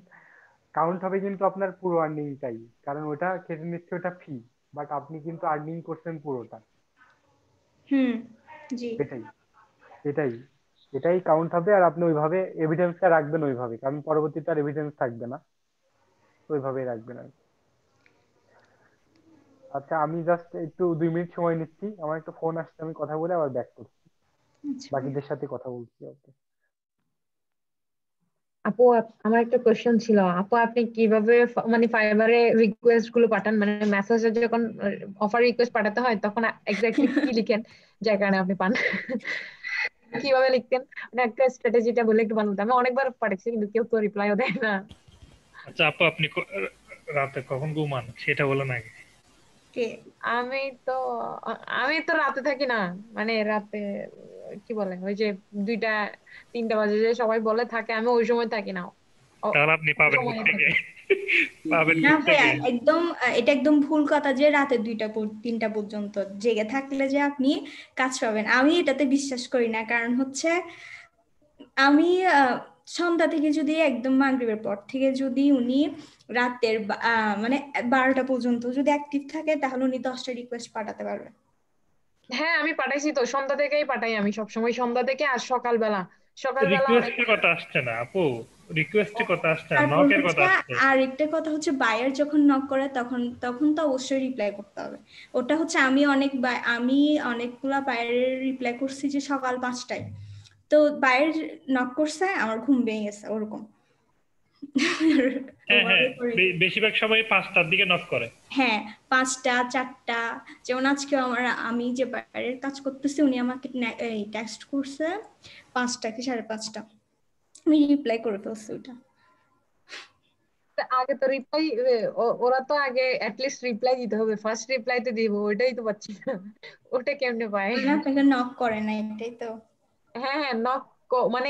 কাউন্ট হবে কিন্তু আপনার পুরো আর্নিংটাই, কারণ ওটা কেটে নিচ্ছে, ওটা ফি, বাট আপনি কিন্তু আর্নিং করছেন পুরোটা। হুম জি এটাই এটাই এটাই কাউন্ট হবে। আর আপনি ওইভাবে এভিডেন্সটা রাখবেন ওইভাবে, কারণ পরবর্তীতে আর এভিডেন্স থাকবে না, ওইভাবেই রাখবেন আর কি। আচ্ছা, আমি জাস্ট একটু 2 মিনিট সময় নিচ্ছি, আমার একটা ফোন আসছে, আমি কথা বলে আবার ব্যাক করছি, আচ্ছা বাকিদের সাথে কথা বলছি। ওকে। আপু আমার একটা কোশ্চেন ছিল, আপু আপনি কিভাবে মানে ফাইবারে রিকোয়েস্ট গুলো পাঠান, মানে মেসেজে যখন অফার রিকোয়েস্ট পাঠাতে হয় তখন এক্স্যাক্টলি কি লিখেন যার কারণে আপনি পান? কিভাবে লিখতেন মানে একটা স্ট্র্যাটেজিটা বলে একটু ভালো হতো। আমি অনেকবার পাঠাচ্ছি কিন্তু কেউ তো রিপ্লাইও দেয় না। আচ্ছা আপু, আপনি রাতে কখন ঘুমান সেটা বলেন আগে। কে আমি তো আমি তো রাতে থাকি না, মানে রাতে কি বলে ওই যে 2টা 3টা বাজে যে সবাই বলে থাকে, আমি ওই সময় থাকি না, তাহলে আপনি পাবেন সময় কোত্থেকে? থাকি। পাবেন না ভাইয়া, কোত্থেকে? একদম এটা একদম ভুল কথা যে রাতে 2টা 3টা পর্যন্ত জেগে থাকলে যে আপনি কাজ পাবেন, আমি এটাতে বিশ্বাস করি না। কারণ হচ্ছে আমি সন্ধ্যা থেকে যদি একদম মাগরিবের পর থেকে যদি উনি রাতের মানে 12টা পর্যন্ত যদি অ্যাক্টিভ থাকে, তাহলে উনি 10টা রিকোয়েস্ট পাঠাতে পারবে। হ্যাঁ আমি পাঠাইছি তো, সন্ধ্যা থেকেই পাঠাই আমি সবসময়, সন্ধ্যা থেকে আর সকালবেলা অনেক। রিকোয়েস্টের কথা আসছে না আপু, রিকোয়েস্টের কথা আসছে না, তারপর নকের হচ্ছে কথা আসছে। আরেকটা কথা হচ্ছে বায়ার যখন নক করে তখন তখন তো অবশ্যই রিপ্লাই করতে হবে। ওটা হচ্ছে আমি অনেকগুলা বায়ারের রিপ্লাই করছি যে সকাল 5টায়, তো বায়ার নক করছে আমার ঘুম ভেঙে গেছে ওরকম। হ্যাঁ হ্যাঁ, ওভাবে করে বেশিরভাগ সময় 5টার দিকে নক করে। হ্যাঁ 5টা 4টা, যেমন আজকে আমি যে বায়ারের কাজ করতেছি উনি আমাকে টেক্সট করছে 5টা কি 5:30। আমি রিপ্লাই করে ফেলছি ওটা। আগে তো রিপ্লাই, ওরা তো আগে অ্যাটলিস্ট রিপ্লাই দিতে হবে, ফার্স্ট রিপ্লাই তো দিব, ওইটাই তো পাচ্ছি না। ওটা কেমনে পায়? মানে আপনাকে নক করে না, এটাই তো। হ্যাঁ হ্যাঁ, নক মানে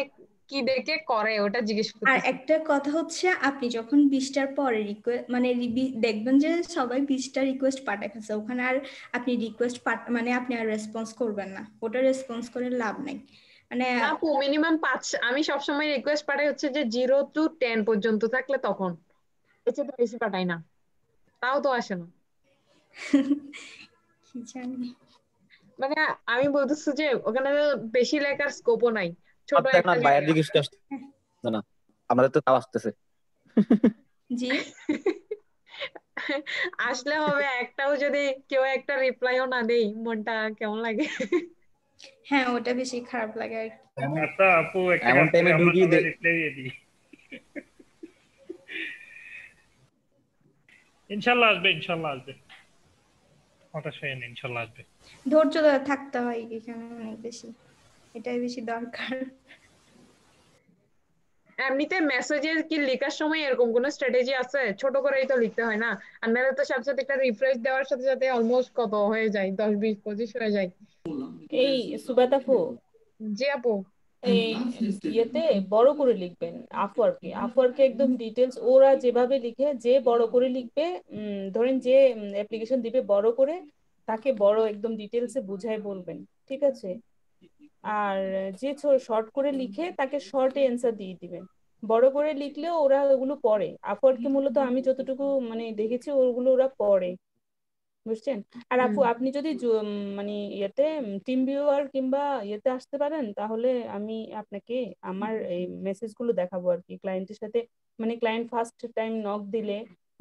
কি দেখে করে ওটা জিজ্ঞেস আর করতেছি। একটা কথা হচ্ছে, আপনি যখন 20টার পরে রিকোয়েস্ট মানে দেখবেন যে সবাই 20টা রিকোয়েস্ট পাঠাচ্ছে, ওখানে আর আপনি রিকোয়েস্ট মানে আপনি আর রেসপন্স করবেন না, ওটা রেসপন্স করে লাভ নাই। মানে না আপু, মিনিমাম 5, আমি সবসময় রিকোয়েস্ট পাঠাই হচ্ছে যে 0 to 10 পর্যন্ত থাকলে, তখন এর চেয়ে তো বেশি পাঠাই না, তাও তো আসে না। কি জানি। মানে আমি বলতেছি যে ওখানে তো বেশি লেখার স্কোপও নাই, ছোট আপনার একটা না বাইরের জায়গা। দিকে আসছে না, আমাদের তো তাও আসতেছে। জি আসলে হবে, একটাও যদি কেউ একটা রিপ্লাইও না দেই মনটা কেমন লাগে। হ্যাঁ, ওটা বেশি খারাপ লাগে আর কি। আচ্ছা আপু, একটা এমন কাজ করি, টাইমে আমরা ঢুকি সবাই রিপ্লাই দিয়ে দিই। ইনশাল্লাহ আসবে, ইনশাল্লাহ আসবে, হতাশ হয়ে নেই, ইনশাল্লাহ আসবে। ধৈর্য ধরে থাকতে হয় এখানে অনেক বেশি, এটাই বেশি দরকার। এমনিতে মেসেজের কি লেখার সময় এরকম কোনো স্ট্র্যাটেজি আছে? ছোট করেই তো লিখতে হয় না, আর নাহলে তো সাথে সাথে একটা রিফ্রেশ দেওয়ার সাথে সাথে অলমোস্ট কত হয়ে যায়, 10 20 25 হয়ে যায়। এই সুবাত আপু, জি আপু। এই ইয়েতে বড় করে লিখবেন। আফওয়ার্কে একদম ডিটেলস ওরা যেভাবে লিখে, যে বড় করে লিখবে, ধরেন যে অ্যাপ্লিকেশন দিবে বড় করে, তাকে বড় একদম ডিটেলসে বুঝায় বলবেন, ঠিক আছে? আর যে শর্ট করে লিখে তাকে শর্টে অ্যান্সার দিয়ে দিবেন। বড় করে লিখলেও ওরা ওগুলো পড়ে। আফওয়ার্কে মূলত আমি যতটুকু মানে দেখেছি, ওগুলো ওরা পড়ে, বুঝছেন? আর আপু, আপনি যদি মানে ইয়েতে টিম ভিউয়ার কিংবা ইয়েতে আসতে পারেন, তাহলে আমি আপনাকে আমার এই মেসেজ গুলো দেখাবো আর কি, ক্লায়েন্টের সাথে। মানে ক্লায়েন্ট ফার্স্ট টাইম নক দিলে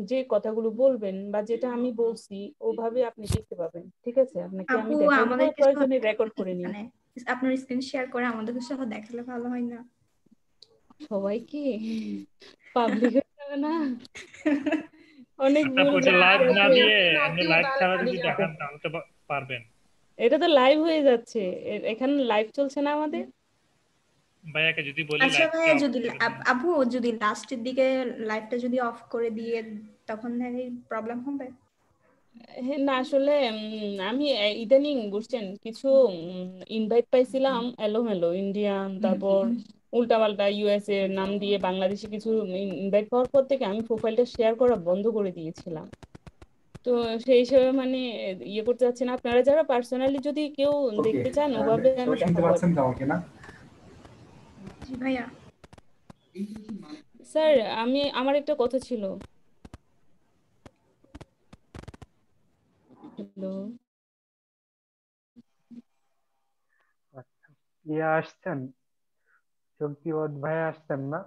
যে কথাগুলো বলবেন বা যেটা আমি বলছি, ওভাবে আপনি দেখতে পাবেন, ঠিক আছে? আপনাকে আমি আপু দেখাই দিব, আমাদেরকে প্রয়োজনে রেকর্ড করে নিন। মানে আপনার স্ক্রিন শেয়ার করে আমাদেরকে সহ দেখালে ভালো হয় না? সবাইকে পাবলিক হয়ে যাবে না? অনেক আচ্ছা ভুল আপু, এটা লাইভ আপু না তুমি দিয়ে আমাকে নক এমনি দিও, লাইভ তাহলে ছাড়া যদি খাদিজা আপু। দেখান তাহলে তো পারবেন। এটা তো লাইভ হয়ে যাচ্ছে, এখানে লাইভ চলছে না আমাদের। ভাইয়াকে যদি বলি আচ্ছা লাইভটা ভাইয়া, অফ যদি করে দিন। আপু যদি লাস্টের দিকে লাইভটা যদি অফ করে দিয়ে, তখন প্রবলেম হবে? হ্যাঁ, না আসলে আমি ইদানিং বুঝছেন কিছু ইনভাইট পাইছিলাম এলোমেলো, ইন্ডিয়ান, তারপর উল্টাপাল্টা ইউএস এর নাম দিয়ে বাংলাদেশে কিছু ইনভাইট পাওয়ার পর থেকে আমি প্রোফাইলটা শেয়ার করা বন্ধ করে দিয়েছিলাম। তো সেই হিসেবে মানে ইয়ে করতে চাচ্ছি না। আপনারা যারা পার্সোনালি যদি কেউ দেখতে চান, ওভাবে আমি দেখাবো আর কি। জি ভাইয়া। স্যার, আমার একটা কথা ছিল। হ্যালো। আচ্ছা, ইয়ে আসছেন, শক্তিবত ভাই আসছেন না?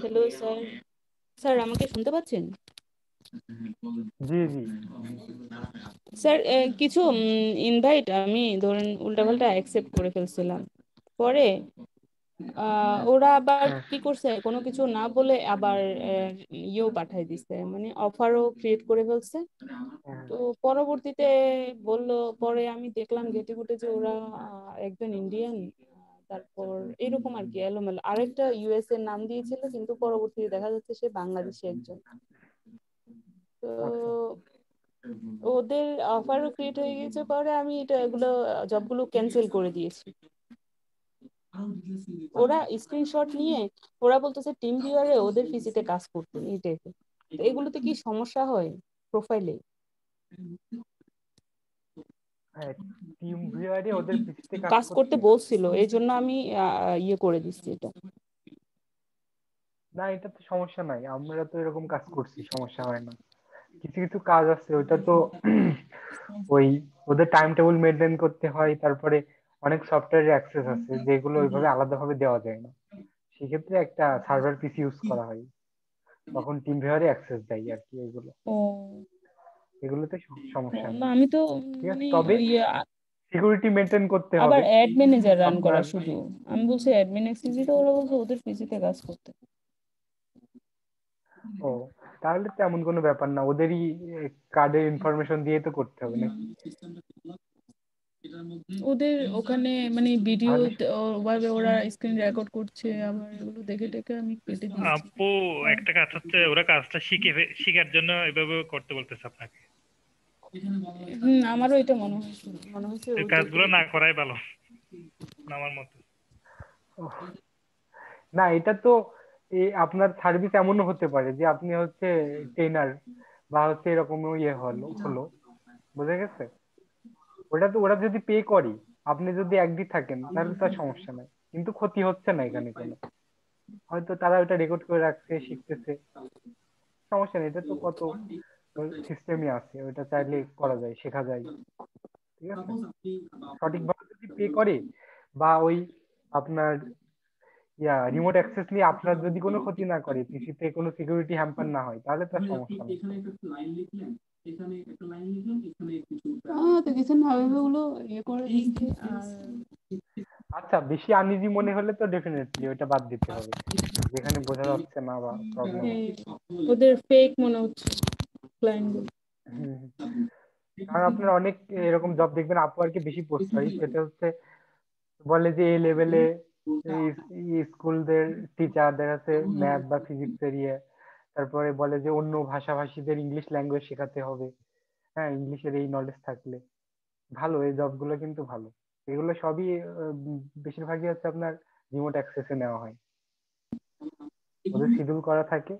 Hello sir. স্যার, আমাকে শুনতে পাচ্ছেন? জি জি। স্যার, কিছু ইনভাইট আমি ধরেন উল্টাপাল্টা অ্যাকসেপ্ট করে ফেলছিলাম। পরে ওরা আবার হ্যাঁ কি করছে, কোনো কিছু না বলে আবার ইয়েও পাঠাই দিছে, মানে অফারও ক্রিয়েট করে ফেলছে। হ্যাঁ। তো পরবর্তীতে বললো, পরে আমি দেখলাম ঘেটে ঘুটে যে ওরা একজন ইন্ডিয়ান, তারপর এরকম আর কি এলোমেলো আরেকটা ইউএস এর নাম দিয়েছিল, কিন্তু পরবর্তীতে দেখা যাচ্ছে সে বাংলাদেশি একজন। তো আচ্ছা ওদের অফারও ক্রিয়েট হয়ে গেছে, পরে আমি এগুলো জবগুলো ক্যান্সেল করে দিয়েছি। ওরা স্ক্রিনশট নিয়ে ওরা বলতেছে টিম ভিউয়ারে ওদের পিসিতে কাজ করতে, এই টাইপের। তো এগুলোতে কি সমস্যা হয় প্রোফাইলে? হ্যাঁ, টিম ভিউয়ারে ওদের পিসিতে কাজ কাজ করতে করতে। বলছিল, এই জন্য আমি ইয়ে করে দিচ্ছি এটা। না, এটা তো সমস্যা নাই, আমরা তো এরকম কাজ করছি, সমস্যা হয় না। কিছু কিছু কাজ আছে ওইটা তো ওই ওদের টাইম টেবিল মেনটেন করতে হয়, তারপরে অনেক সফটওয়্যারের অ্যাক্সেস আছে যেগুলো ওইভাবে আলাদাভাবে দেওয়া যায় না, সেক্ষেত্রে একটা সার্ভার পিসি ইউজ করা হয়, তখন টিম ভিউয়ারে অ্যাক্সেস দেয় আর কি। এগুলো ও এগুলোতে সমস্যা না, নেই, আমি তো ঠিক আছে। মানে তবে ইয়ে সিকিউরিটি মেনটেন করতে আবার হবে অ্যাড ম্যানেজার রান করা আপনার। শুধু। আমি বলছি অ্যাডমিন অ্যাক্সেসই তো, ওরা বলছে ওদের পিসিতে কাজ করতে। ও, তাহলে তেমন কোনো ব্যাপার না, ওদেরই কার্ডের ইনফরমেশন দিয়ে তো করতে হবে নাকি। ওদের ওখানে মানে ভিডিও তাহলে ওভাবে ওরা স্ক্রিন রেকর্ড করছে, আবার এগুলো দেখে দেখে আমি কেটে দিয়েছি। আপু একটা কাজ হচ্ছে, ওরা কাজটা শিখার জন্য এভাবে করতে বলতেছে আপনাকে। আমারও এটা মনে হয়েছে এই ওদের কাজগুলো না করাই ভালো আমার মতে। না, এটা তো আপনার সার্ভিস এমনও হতে পারে যে আপনি হচ্ছে ট্রেনার বা হচ্ছে এরকম ইয়ে হলো বুঝে গেছে। ওরা যদি পে করে, আপনি যদি একদিন থাকেন তাহলে তার সমস্যা নাই, কিন্তু ক্ষতি হচ্ছে না এখানে কোনো। হয়তো তারা ওটা রেকর্ড করে রাখছে, শিখতেছে, সমস্যা নেই। এটা তো কত সিস্টেমই আছে, ওটা চাইলে করা যায়, শেখা যায়। ঠিক আছে, সঠিকভাবে যদি পে করে বা ওই আপনার রিমোট অ্যাক্সেস নিয়ে আপনার যদি কোনো ক্ষতি না করে, পিসিতে কোনো সিকিউরিটি হ্যাম্পার না হয়, তাহলে তার সমস্যা নেই। তো কিছু না ওইভাবে ওগুলো ইয়ে করে দিচ্ছে। আর আচ্ছা, বেশি আনইজি মনে হলে তো ডেফিনেটলি ওটা বাদ দিতে হবে, যেখানে বোঝা যাচ্ছে না বা প্রবলেম হচ্ছে। ওদের ফেক মনে হচ্ছে ক্লায়েন্ট গুলো। কারণ আপনার অনেক এরকম জব দেখবেন আপওয়ার্কে বেশি পোস্ট হয়, সেটা হচ্ছে বলে যে এই লেভেলে স্কুলদের টিচার দেখা যাচ্ছে ম্যাথ বা ফিজিক্স এর তারপরে বলে যে অন্য ভাষাভাষীদের ইংলিশ ল্যাঙ্গুয়েজ শেখাতে হবে। হ্যাঁ, ইংলিশের এই নলেজ থাকলে ভালো, এই জবগুলো কিন্তু ভালো। এগুলো সবই বেশিরভাগই হচ্ছে আপনার রিমোট অ্যাক্সেসে নেওয়া হয়, ওদের শিডিউল করা থাকে।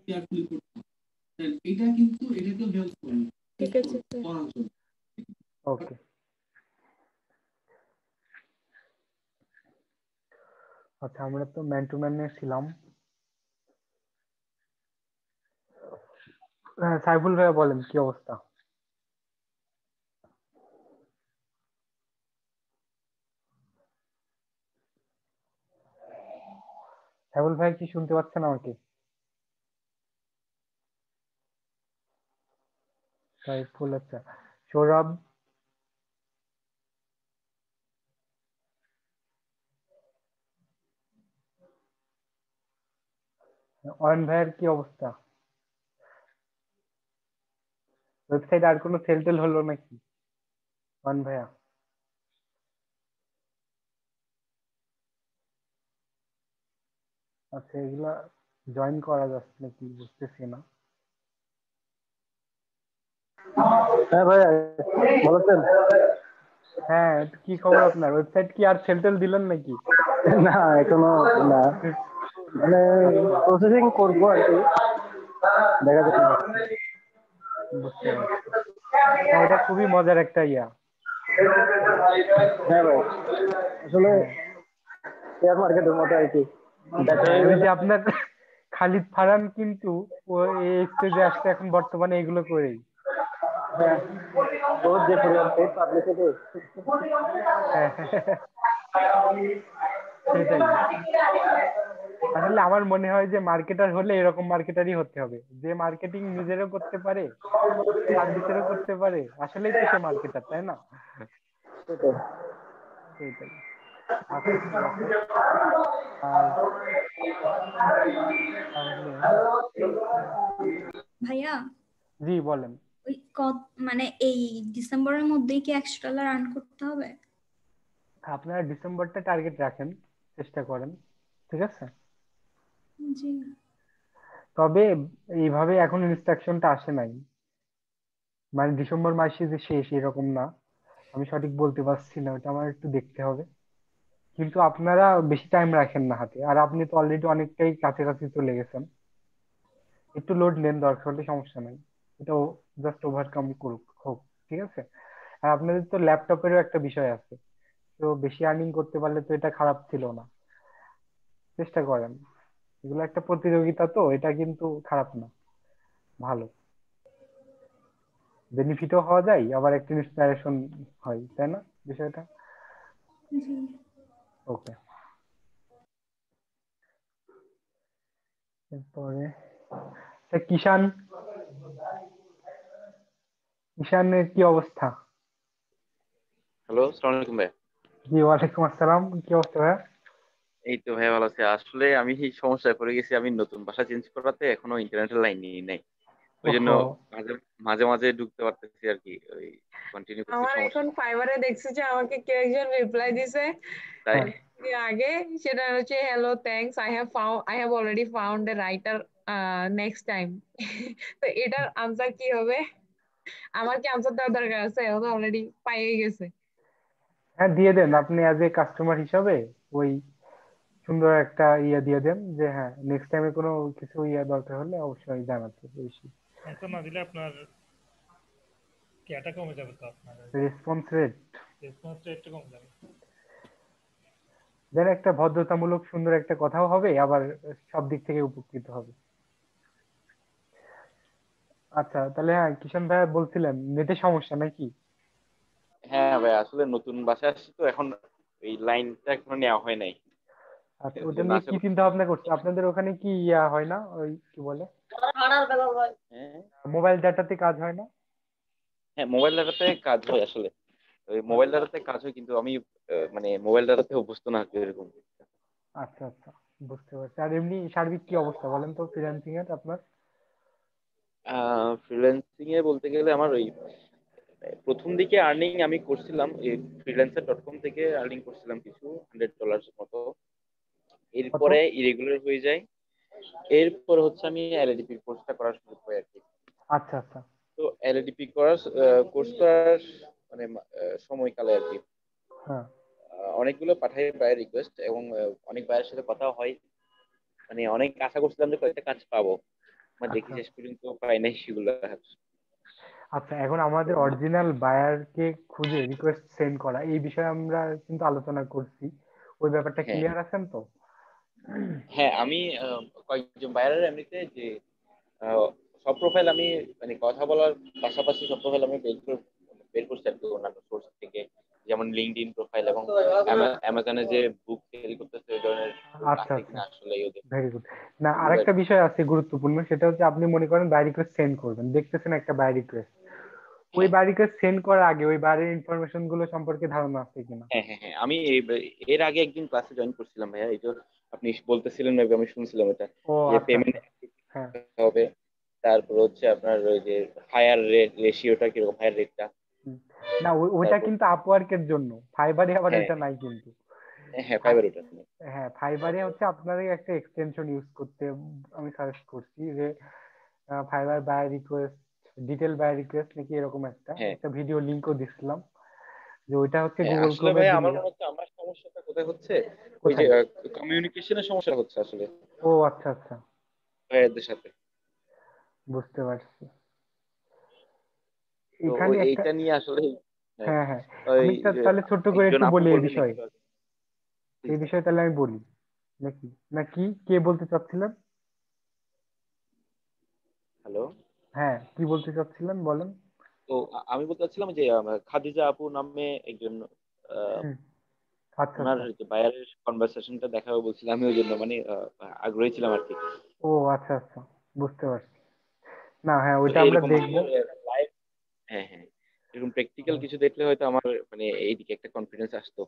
ঠিক আছে। ওকে, আচ্ছা, আমরা তো ম্যান টু ম্যান ছিলাম। হ্যাঁ, সাইফুল ভাইয়া বলেন কি অবস্থা? সাইফুল ভাই কি শুনতে পাচ্ছেন আমাকে? সাইফুল, আচ্ছা, সৌরভ, অয়ন ভাইয়ের কি অবস্থা? ওয়েবসাইট আর কোনো সেল টেল হলো নাকি অয়ন ভাইয়া? আচ্ছা, এগুলা জয়েন করা যাচ্ছে নাকি বুঝতেছি না। হ্যাঁ ভাইয়া, ভালো আছেন? হ্যাঁ, কি খবর আপনার? ওয়েবসাইট কি আর সেল টেল দিলেন নাকি? না, এখনো না, মানে প্রসেসিং করবো আর কি, দেখা যাচ্ছে। বুঝতে পারছি। না, এটা খুবই মজার একটা হ্যাঁ ভাই, আসলে হ্যাঁ, শেয়ার মার্কেটের মতো আর কি, দেখা হ্যাঁ, হয়ে ওই গেলে। যে আপনার খালিদ ফারহান কিন্তু ও এই স্টেজে আসছে এখন বর্তমানে এগুলো করেই। হ্যাঁ, ওর যে পরিমাণ পেজ পাবলিসিটি। হ্যাঁ, সেটাই। আসলে আমার মনে হয় যে মার্কেটার হলে এরকম মার্কেটারই হতে হবে, যে মার্কেটিং নিজেরও করতে পারে, সার্ভিসেরও করতে পারে, আসলেই তো সে মার্কেটার, তাই না? সেটাই। আচ্ছা, ঠিক আছে। আর তাহলে ভাইয়া, জি বলেন। ওই মানে এই ডিসেম্বরের মধ্যেই কি $100 আর্ন করতে হবে? আপনারা ডিসেম্বরটা টার্গেট রাখেন, চেষ্টা করেন, ঠিক আছে? জি। তবে এইভাবে এখন ইনস্ট্রাকশনটা আসে নাই, মানে ডিসেম্বর মাসে যে শেষ এরকম না। আমি সঠিক বলতে পারছি না, ওটা আমার একটু দেখতে হবে। কিন্তু আপনারা বেশি টাইম রাখেন না হাতে, আর আপনি তো অলরেডি অনেকটাই কাছাকাছি চলে গেছেন। একটু লোড নেন, দরকার হলে সমস্যা নাই, এটা জাস্ট ওভারকাম করুক হোক, ঠিক আছে? আর আপনাদের তো ল্যাপটপেরও একটা বিষয় আছে, তো বেশি আর্নিং করতে পারলে তো এটা খারাপ ছিল না। চেষ্টা করেন, এগুলো একটা প্রতিযোগিতা, তো এটা কিন্তু খারাপ না, ভালো, বেনিফিটও হওয়া যায়, আবার একটা ইন্সপিরেশন হয়, তাই না বিষয়টা? জি। ওকে, এরপরে কিষান, কিষানের কি অবস্থা? হ্যালো, আসসালামু আলাইকুম ভাই। জি, ওয়ালাইকুম আসসালাম, কি অবস্থা ভাইয়া? এই তো ভাই, ভালো আছি। আসলে আমি এই সমস্যায় পড়ে গেছি, আমি নতুন বাসা চেঞ্জ করাতে এখনো ইন্টারনেটের লাইন নিয়ে নাই। ওই জন্য ওহো, মাঝে মাঝে মাঝে ঢুকতে পারতেছি আর কি, ওই কন্টিনিউ করছি, আমার সমস্যা এখন নেই। ফাইবারে দেখছি যে আমাকে কেউ একজন রিপ্লাই দিছে তাই হ্যাঁ আগে, সেটা হচ্ছে hello thanks, I have already found a writer next time. তো এটার আনসার কি হবে? আমার কি আনসার দেওয়ার দরকার আছে? ও তো অলরেডি পাইয়ে গেছে। হ্যাঁ, দিয়ে দেন আপনি অ্যাজ এ কাস্টমার হিসাবে ওই সুন্দর একটা ইয়ে দিয়ে দেন যে হ্যাঁ নেক্সট টাইমে কোনো কিছু ইয়ে দরকার হলে অবশ্যই জানাতে বেশি। অ্যান্সার না দিলে আপনার কেয়াটা কমে যাবে, তো আপনার রেসপন্স রেট রেসপন্স রেটটা কমে যাবে। দেন একটা ভদ্রতামূলক সুন্দর একটা কথাও হবে, আবার সব দিক থেকে উপকৃত হবে। আচ্ছা তাহলে হ্যাঁ, কিষান ভাইয়া বলছিলেন নেটের সমস্যা নাকি? হ্যাঁ ভাই, আসলে নতুন বাসায় আসছি তো এখন, এই লাইনটা এখনো নেওয়া হয় নাই। আচ্ছা, এর ওটা জন্য নিয়ে আশা কি করছি। চিন্তা ভাবনা করছে? আপনাদের ওখানে কি ইয়া হয় না, ওই কি বলে হ্যাঁ, মোবাইল ডাটাতে কাজ হয় না? হ্যাঁ মোবাইল ডাটাতে কাজ হয় আসলে, ওই মোবাইল ডাটাতে কাজ হয়, কিন্তু আমি মানে মোবাইল ডাটাতে অভ্যস্ত না আর কি এরকম। আচ্ছা আচ্ছা, বুঝতে পারছি। আর এমনি সার্বিক কি অবস্থা বলেন তো ফ্রিল্যান্সিং এর আপনার? ফ্রিল্যান্সিং এ বলতে গেলে আমার ওই প্রথম দিকে আর্নিং আমি করছিলাম, এই freelancer.com থেকে আর্নিং করছিলাম কিছু $100 মতো। কত? এরপরে ইরেগুলার হয়ে যায়। এরপর হচ্ছে আমি এলএডিপি কোর্সটা করা শুরু করি আর কি। আচ্ছা আচ্ছা। তো এলএডিপি করার কোর্স করার মানে সময়কালে আর কি হ্যাঁ অনেকগুলো পাঠাই বায়ের রিকোয়েস্ট, এবং অনেক বায়ের সাথে কথা হয়, মানে অনেক আশা করছিলাম যে কয়েকটা কাজ পাবো, মানে দেখি আচ্ছা শেষ পর্যন্ত পাই নাই সেগুলো। আচ্ছা, এখন আমাদের অরিজিনাল বায়ারকে খুঁজে রিকোয়েস্ট সেন্ড করা এই বিষয়ে আমরা কিন্তু আলোচনা করছি, ওই ব্যাপারটা হ্যাঁ, ক্লিয়ার আছেন তো? হ্যাঁ আমি কয়েকজন বায়ারের এমনিতে যে আহ, সব প্রোফাইল আমি মানে কথা বলার পাশাপাশি সব প্রোফাইল আমি বের করছি আর কি অন্যান্য সোর্স থেকে, যেমন লিঙ্কডইন প্রোফাইল এবং অ্যামাজনে যে বুক সেল করতেছে ওই ধরনের লোক আচ্ছা আছে আচ্ছা, কিনা আসলে ওদের ভেরি গুড। না, ওগুলো আর আরেকটা কি। বিষয় আছে গুরুত্বপূর্ণ, সেটা হচ্ছে আপনি মনে করেন বাই রিকোয়েস্ট সেন্ড করবেন, দেখতেছেন একটা বাই রিকোয়েস্ট, ওই হ্যাঁ, বাই রিকোয়েস্ট সেন্ড করার আগে ওই বাড়ির ইনফরমেশন গুলো সম্পর্কে ধারণা আছে কিনা? হ্যাঁ, হ্যাঁ, হ্যাঁ আমি এর আগে একদিন ক্লাসে জয়েন করছিলাম ভাইয়া, এই যে আপনি বলতেছিলেন maybe আমি শুনছিলাম এটা, ও যে আচ্ছা পেমেন্ট আচ্ছা। হ্যাঁ হবে, তারপর হচ্ছে আপনার ওই যে হায়ার রেশিওটা কিরকম, হায়ার রেটটা, হুম। না, ওইটা তারপর কিন্তু আপওয়ার্কের জন্য, ফাইবারে আবার হ্যাঁ, ওইটা নাই কিন্তু। হ্যাঁ ফাই- ফাইবার ওটা। হ্যাঁ, ফাইবারে হচ্ছে আপনার একটা এক্সটেনশন ইউজ করতে, আমি সাজেস্ট করছি যে Fiverr by request, detail by request নাকি এরকম একটা হ্যাঁ, একটা ভিডিও লিংকও দিছিলাম, যে ওইটা হচ্ছে হ্যাঁ গুগল আসলে ক্রোমে ভাই আমার দিলে। মনে হচ্ছে আমার সমস্যাটা কোথায় হচ্ছে, ওই যে কোথায়? কমিউনিকেশনের সমস্যা হচ্ছে আসলে ও আচ্ছা আচ্ছা, ভাইয়াদের সাথে। বুঝতে পারছি। তো এখানে ওই একটা, এইটা নিয়ে আসলে হ্যাঁ, হ্যাঁ হ্যাঁ, ওই আমি যে তাহলে ছোট্ট করে একজন একটু আপু বলি এই বলবেন বিষয়ে, একটু আগে। এই Please, বিষয়ে তাহলে আমি বলি নাকি, নাকি কে বলতে চাচ্ছিলেন? হ্যালো। হ্যাঁ, কি বলতে চাচ্ছিলেন বলেন। তো আমি বলতে চাচ্ছিলাম যে খাদিজা আপু নামে একজন আহ, হুম, আচ্ছা ওনার আচ্ছা। যে বায়ারের কনভারসেশনটা দেখাবো বলছিলাম, আমি ওই জন্য মানে আগ্রহী ছিলাম আর কি। ও আচ্ছা আচ্ছা, বুঝতে পারছি। না হ্যাঁ, তো ওইটা আমরা এরকম কিছু দেখবো। লাইভ, হ্যাঁ হ্যাঁ এরকম প্র্যাকটিক্যাল কিছু দেখলে হয়তো আমার মানে এইদিকে একটা কনফিডেন্স আসতো।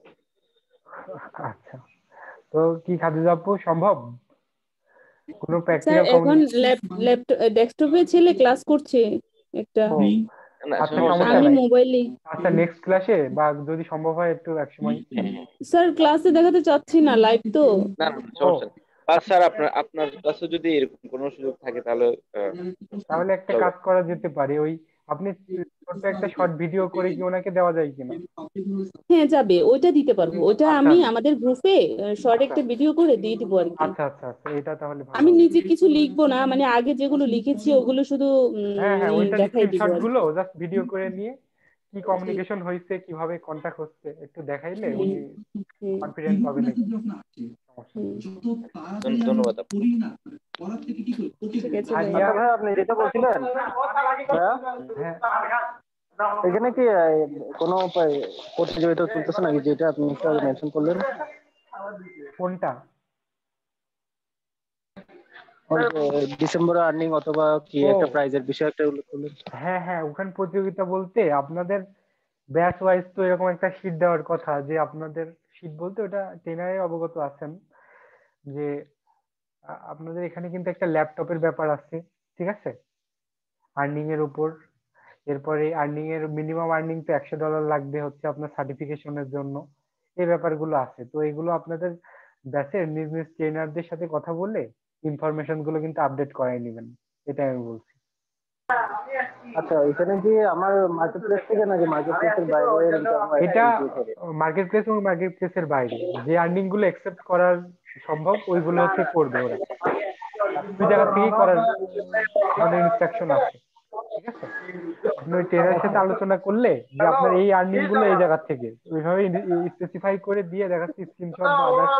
আচ্ছা, তো কি খাদিজা আপু সম্ভব কোনো স্যার প্র্যাকটিক্যাল এখন কমিউনি? ল্যাপটপ ডেস্কটপে ছেলে ক্লাস করছে একটা, ও না আচ্ছা, সমস্যা নেই সমস্যা আমি নাই। মোবাইলে। আচ্ছা, নেক্সট ক্লাসে বা যদি সম্ভব হয় একটু এক সময়। হ্যাঁ, হ্যাঁ স্যার ক্লাসে দেখাতে চাচ্ছি না, লাইভ তো। না না না, ও সমস্যা নেই। বা স্যার আপনার আপনার কাছে যদি এরকম কোনো সুযোগ থাকে তাহলে আহ, তাহলে একটা চলো। কাজ করা যেতে পারে, ওই আপনি ছোট্ট একটা শর্ট ভিডিও করে কি ওনাকে দেওয়া যায় কিনা? হ্যাঁ যাবে, ওইটা দিতে পারবো, ওইটা আচ্ছা আমি আমাদের গ্রুপে শর্ট আচ্ছা একটা ভিডিও করে দিয়ে দিব আর কি। আচ্ছা আচ্ছা আচ্ছা, এটা তাহলে ভালো আমি হবে। নিজে কিছু লিখবো না, মানে আগে যেগুলো লিখেছি ওগুলো শুধু হ্যাঁ হ্যাঁ, ওইটার দেখাই দিব স্ক্রিনশট আর গুলো কি। জাস্ট ভিডিও করে নিয়ে কি কমিউনিকেশন হয়েছে, কিভাবে কন্টাক্ট হচ্ছে একটু দেখাইলে হুম, উনি হুম, কনফিডেন্স পাবেন একটু। সমস্যা নেই। হুম। ধন্যবাদ আপনাকে। ঠিক আছে ভাইয়া। হাদিয়া। আচ্ছা ভাই, আপনি যেটা বলছিলেন ভাইয়া, হ্যাঁ, এখানে কি কোনো প্রতিযোগিতা চলতেছে নাকি, যেটা আপনি একটু আগে মেনশন করলেন? কোনটা? ওই যে ডিসেম্বরে আর্নিং অথবা কি ও একটা প্রাইজের বিষয়ে একটা উল্লেখ করলেন। হ্যাঁ হ্যাঁ, ওখানে প্রতিযোগিতা বলতে আপনাদের ব্যাচ ওয়াইজ তো এরকম একটা শীট দেওয়ার কথা, যে আপনাদের শীট বলতে ওটা ট্রেনারে অবগত আছেন যে আপনাদের এখানে কিন্তু একটা ল্যাপটপের ব্যাপার আছে, ঠিক আছে? আর্নিং এর উপর। এরপরে আর্নিং এর মিনিমাম আর্নিং তো $100 লাগবে হচ্ছে আপনার সার্টিফিকেশনের জন্য। এই ব্যাপারগুলো আছে, তো এগুলো আপনাদের ব্যাচের নিজ নিজ ট্রেনারদের সাথে কথা বলে ইনফরমেশন গুলো কিন্তু আপডেট করাই নেবেন, এটা আমি বলছি। আচ্ছা, এখানে কি আমার মার্কেট প্লেস থেকে নাকি মার্কেট প্লেসের বাইরে এটা মার্কেট প্লেস এবং মার্কেট প্লেসের বাইরে যে আর্নিং গুলো অ্যাকসেপ্ট করার সম্ভব ওইগুলো হচ্ছে করবে ওরা। দুই জায়গা থেকেই করার আমাদের ইনস্ট্রাকশন আছে, ঠিক আছে? আপনি ওই ট্রেনারের সাথে আলোচনা করলে যে আপনার এই আর্নিং গুলো এই জায়গা থেকে ওইভাবে স্পেসিফাই করে দিয়ে দেখাচ্ছি স্ক্রিনশট বা আদার্স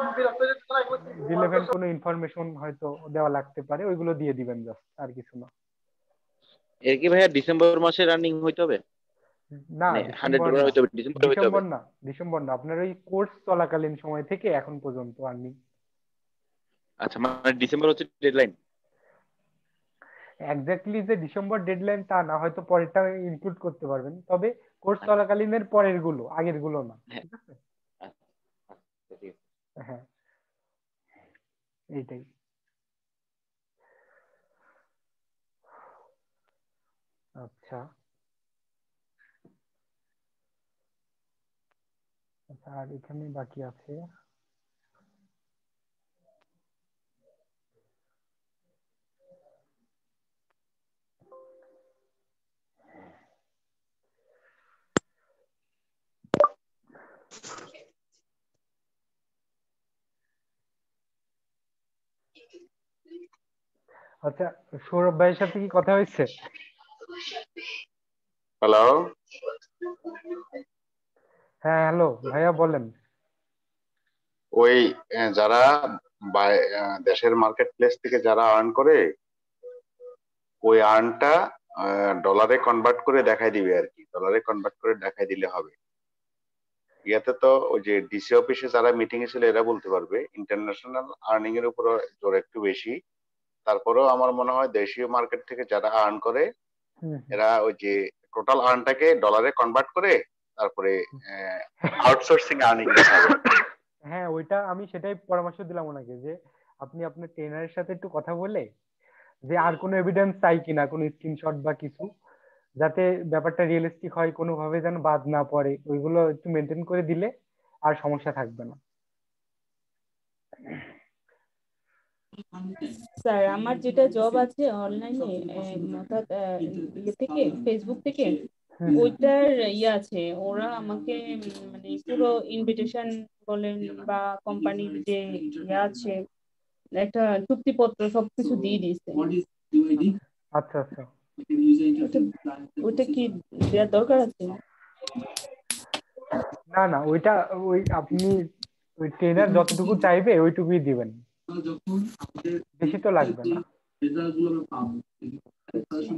রিলেভেন্ট কোনো ইনফরমেশন হয়তো দেওয়া লাগতে পারে, ওইগুলো দিয়ে দিবেন জাস্ট, আর কিছু না। এর কি ভাইয়া ডিসেম্বর মাসে রানিং হইতে হবে? না মানে ডিসেম্বর $100 না, হইতে হবে, ডিসেম্বরে হইতে হবে? ডিসেম্বর না, আপনার ওই কোর্স চলাকালীন সময় থেকে এখন পর্যন্ত আর্নিং। আচ্ছা, মানে ডিসেম্বর হচ্ছে ডেডলাইন? এক্স্যাক্টলি যে ডিসেম্বর ডেডলাইন তা না, হয়তো পরেরটা ইনক্লুড করতে পারবেন, তবে কোর্স চলাকালীনের পরের গুলো, আগের গুলো না, ঠিক আছে? হ্যাঁ এইটাই। আচ্ছা আচ্ছা, আর এখানে বাকি আছে আচ্ছা, সৌরভ ভাইয়ের সাথে কি কথা হয়েছে? হ্যালো, হ্যাঁ হ্যালো ভাইয়া বলেন। ওই যারা দেশের মার্কেট প্লেস থেকে যারা আর্ন করে ওই আর্নটা ডলারে কনভার্ট করে দেখাই দিবে আর কি, ডলারে কনভার্ট করে দেখাই দিলে হবে। ইয়াতে তো ওই যে ডিসি অফিসে যারা মিটিং এ ছিল এরা বলতে পারবে, ইন্টারন্যাশনাল আর্নিং এর উপর জোর একটু বেশি। তারপরেও আমার মনে হয় দেশীয় মার্কেট থেকে যারা আর্ন করে এরা ওই যে টোটাল আর্নটাকে ডলারে কনভার্ট করে তারপরে আউটসোর্সিং আর্নিং দেখাবে। হ্যাঁ ওইটা আমি সেটাই পরামর্শ দিলাম ওনাকে, যে আপনি আপনার ট্রেনারের সাথে একটু কথা বলে যে আর কোনো এভিডেন্স চাই কিনা, কোনো স্ক্রিনশট বা কিছু, যাতে ব্যাপারটা রিয়েলিস্টিক হয়, কোনোভাবে যেন বাদ না পড়ে, ওইগুলো একটু মেনটেন করে দিলে আর সমস্যা থাকবে না। স্যার আমার যেটা জব আছে অনলাইনে অর্থাৎ ইয়ে থেকে ফেসবুক থেকে, ওইটার ইয়ে আছে, ওরা আমাকে মানে পুরো ইনভিটেশন বলেন বা কোম্পানির যে ইয়ে আছে একটা চুক্তিপত্র সবকিছু দিয়ে দিয়েছে। আচ্ছা আচ্ছা, ওইটা কি দেওয়ার দরকার আছে? না না, ওইটা ওই আপনি ওই ট্রেনার যতটুকু চাইবে ওইটুকুই দিবেন, বেশি তো লাগবে না।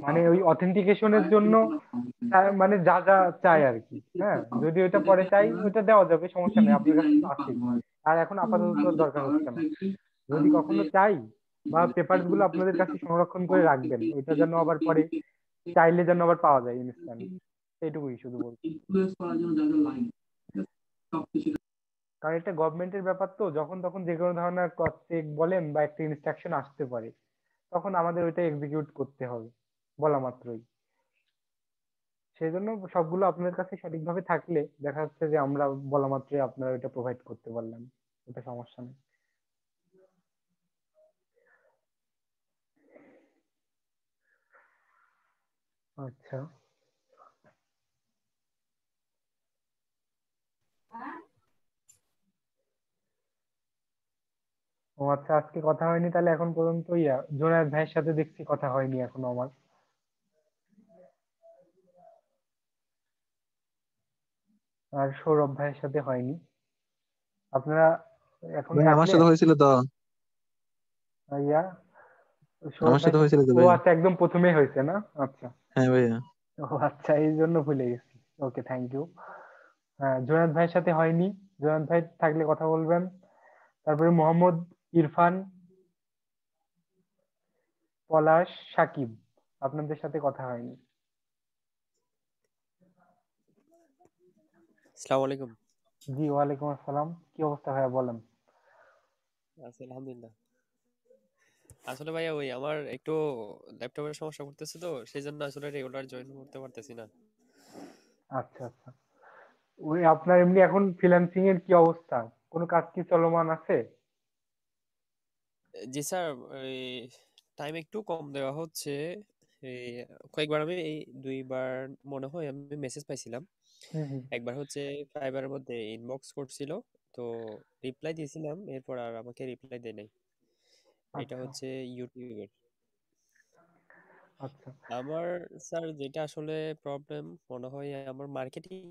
মানে ওই অথেন্টিকেশনের জন্য মানে যা যা চাই আর কি। হ্যাঁ যদি ওইটা পরে চাই ওইটা দেওয়া যাবে, সমস্যা নেই, আপনার কাছে তো আছে। আর এখন আপাতত দরকার হচ্ছে না। যদি কখনো চাই বা পেপারস গুলো আপনাদের কাছে সংরক্ষণ করে রাখবেন, ওইটা যেন আবার পরে চাইলে যেন আবার পাওয়া যায় ইনস্ট্যান্ট, এইটুকুই শুধু বলছি। কারণ এটা গভর্নমেন্টের ব্যাপার তো, যখন তখন যে কোনো ধরনের চেক বলেন বা একটা ইনস্ট্রাকশন আসতে পারে, তখন আমাদের ওইটা এক্সিকিউট করতে হবে বলা মাত্রই। সেই জন্য সবগুলো আপনাদের কাছে সঠিকভাবে থাকলে দেখা যাচ্ছে যে আমরা বলা মাত্রই আপনারা ওইটা প্রোভাইড করতে পারলাম, এটা সমস্যা নেই। আচ্ছা ও আচ্ছা, আজকে কথা হয়নি তাহলে এখন পর্যন্ত। জোনায়েদ ভাইয়ের সাথে দেখছি কথা হয়নি এখনো আমার। আর সৌরভ ভাইয়ের সাথে হয়নি। আপনারা এখন আমার সাথে হয়েছিল তো। ইয়া সৌরভ আমার ভাই, সাথে হয়েছিল তো ও ভাইয়া। আচ্ছা একদম প্রথমেই হয়েছে না? আচ্ছা হ্যাঁ ভাইয়া। ও আচ্ছা, এই জন্য ভুলে গেছি। ওকে, থ্যাংক ইউ। হ্যাঁ জোনায়েদ ভাইয়ের সাথে হয়নি, জোনায়েদ ভাই থাকলে কথা বলবেন। তারপরে মোহাম্মদ ইরফান, পলাশ, সাকিব, আপনাদের সাথে কথা হয়নি। আসসালামু আলাইকুম। জি ওয়ালাইকুম আসসালাম, কি অবস্থা ভাইয়া বলেন? আছি আলহামদুলিল্লাহ। আসলে ভাইয়া ওই আমার একটু ল্যাপটপের সমস্যা করতেছে, তো সেই জন্য আসলে রেগুলার জয়েন করতে পারতেছি না। আচ্ছা আচ্ছা। ওই আপনার এমনি এখন ফ্রিল্যান্সিং এর কি অবস্থা? কোনো কাজ কি চলমান আছে? জি স্যার, এই টাইম একটু কম দেওয়া হচ্ছে। এই কয়েকবার আমি এই 2বার মনে হয় আমি মেসেজ পাইছিলাম। হুম হুম। একবার হচ্ছে ফাইবারের মধ্যে ইনবক্স করছিল, তো রিপ্লাই দিয়েছিলাম, এরপর আর আমাকে রিপ্লাই দেয় নাই। এটা আচ্ছা হচ্ছে ইউটিউবের। আচ্ছা আমার স্যার যেটা আসলে প্রবলেম মনে হয়, আমার মার্কেটিং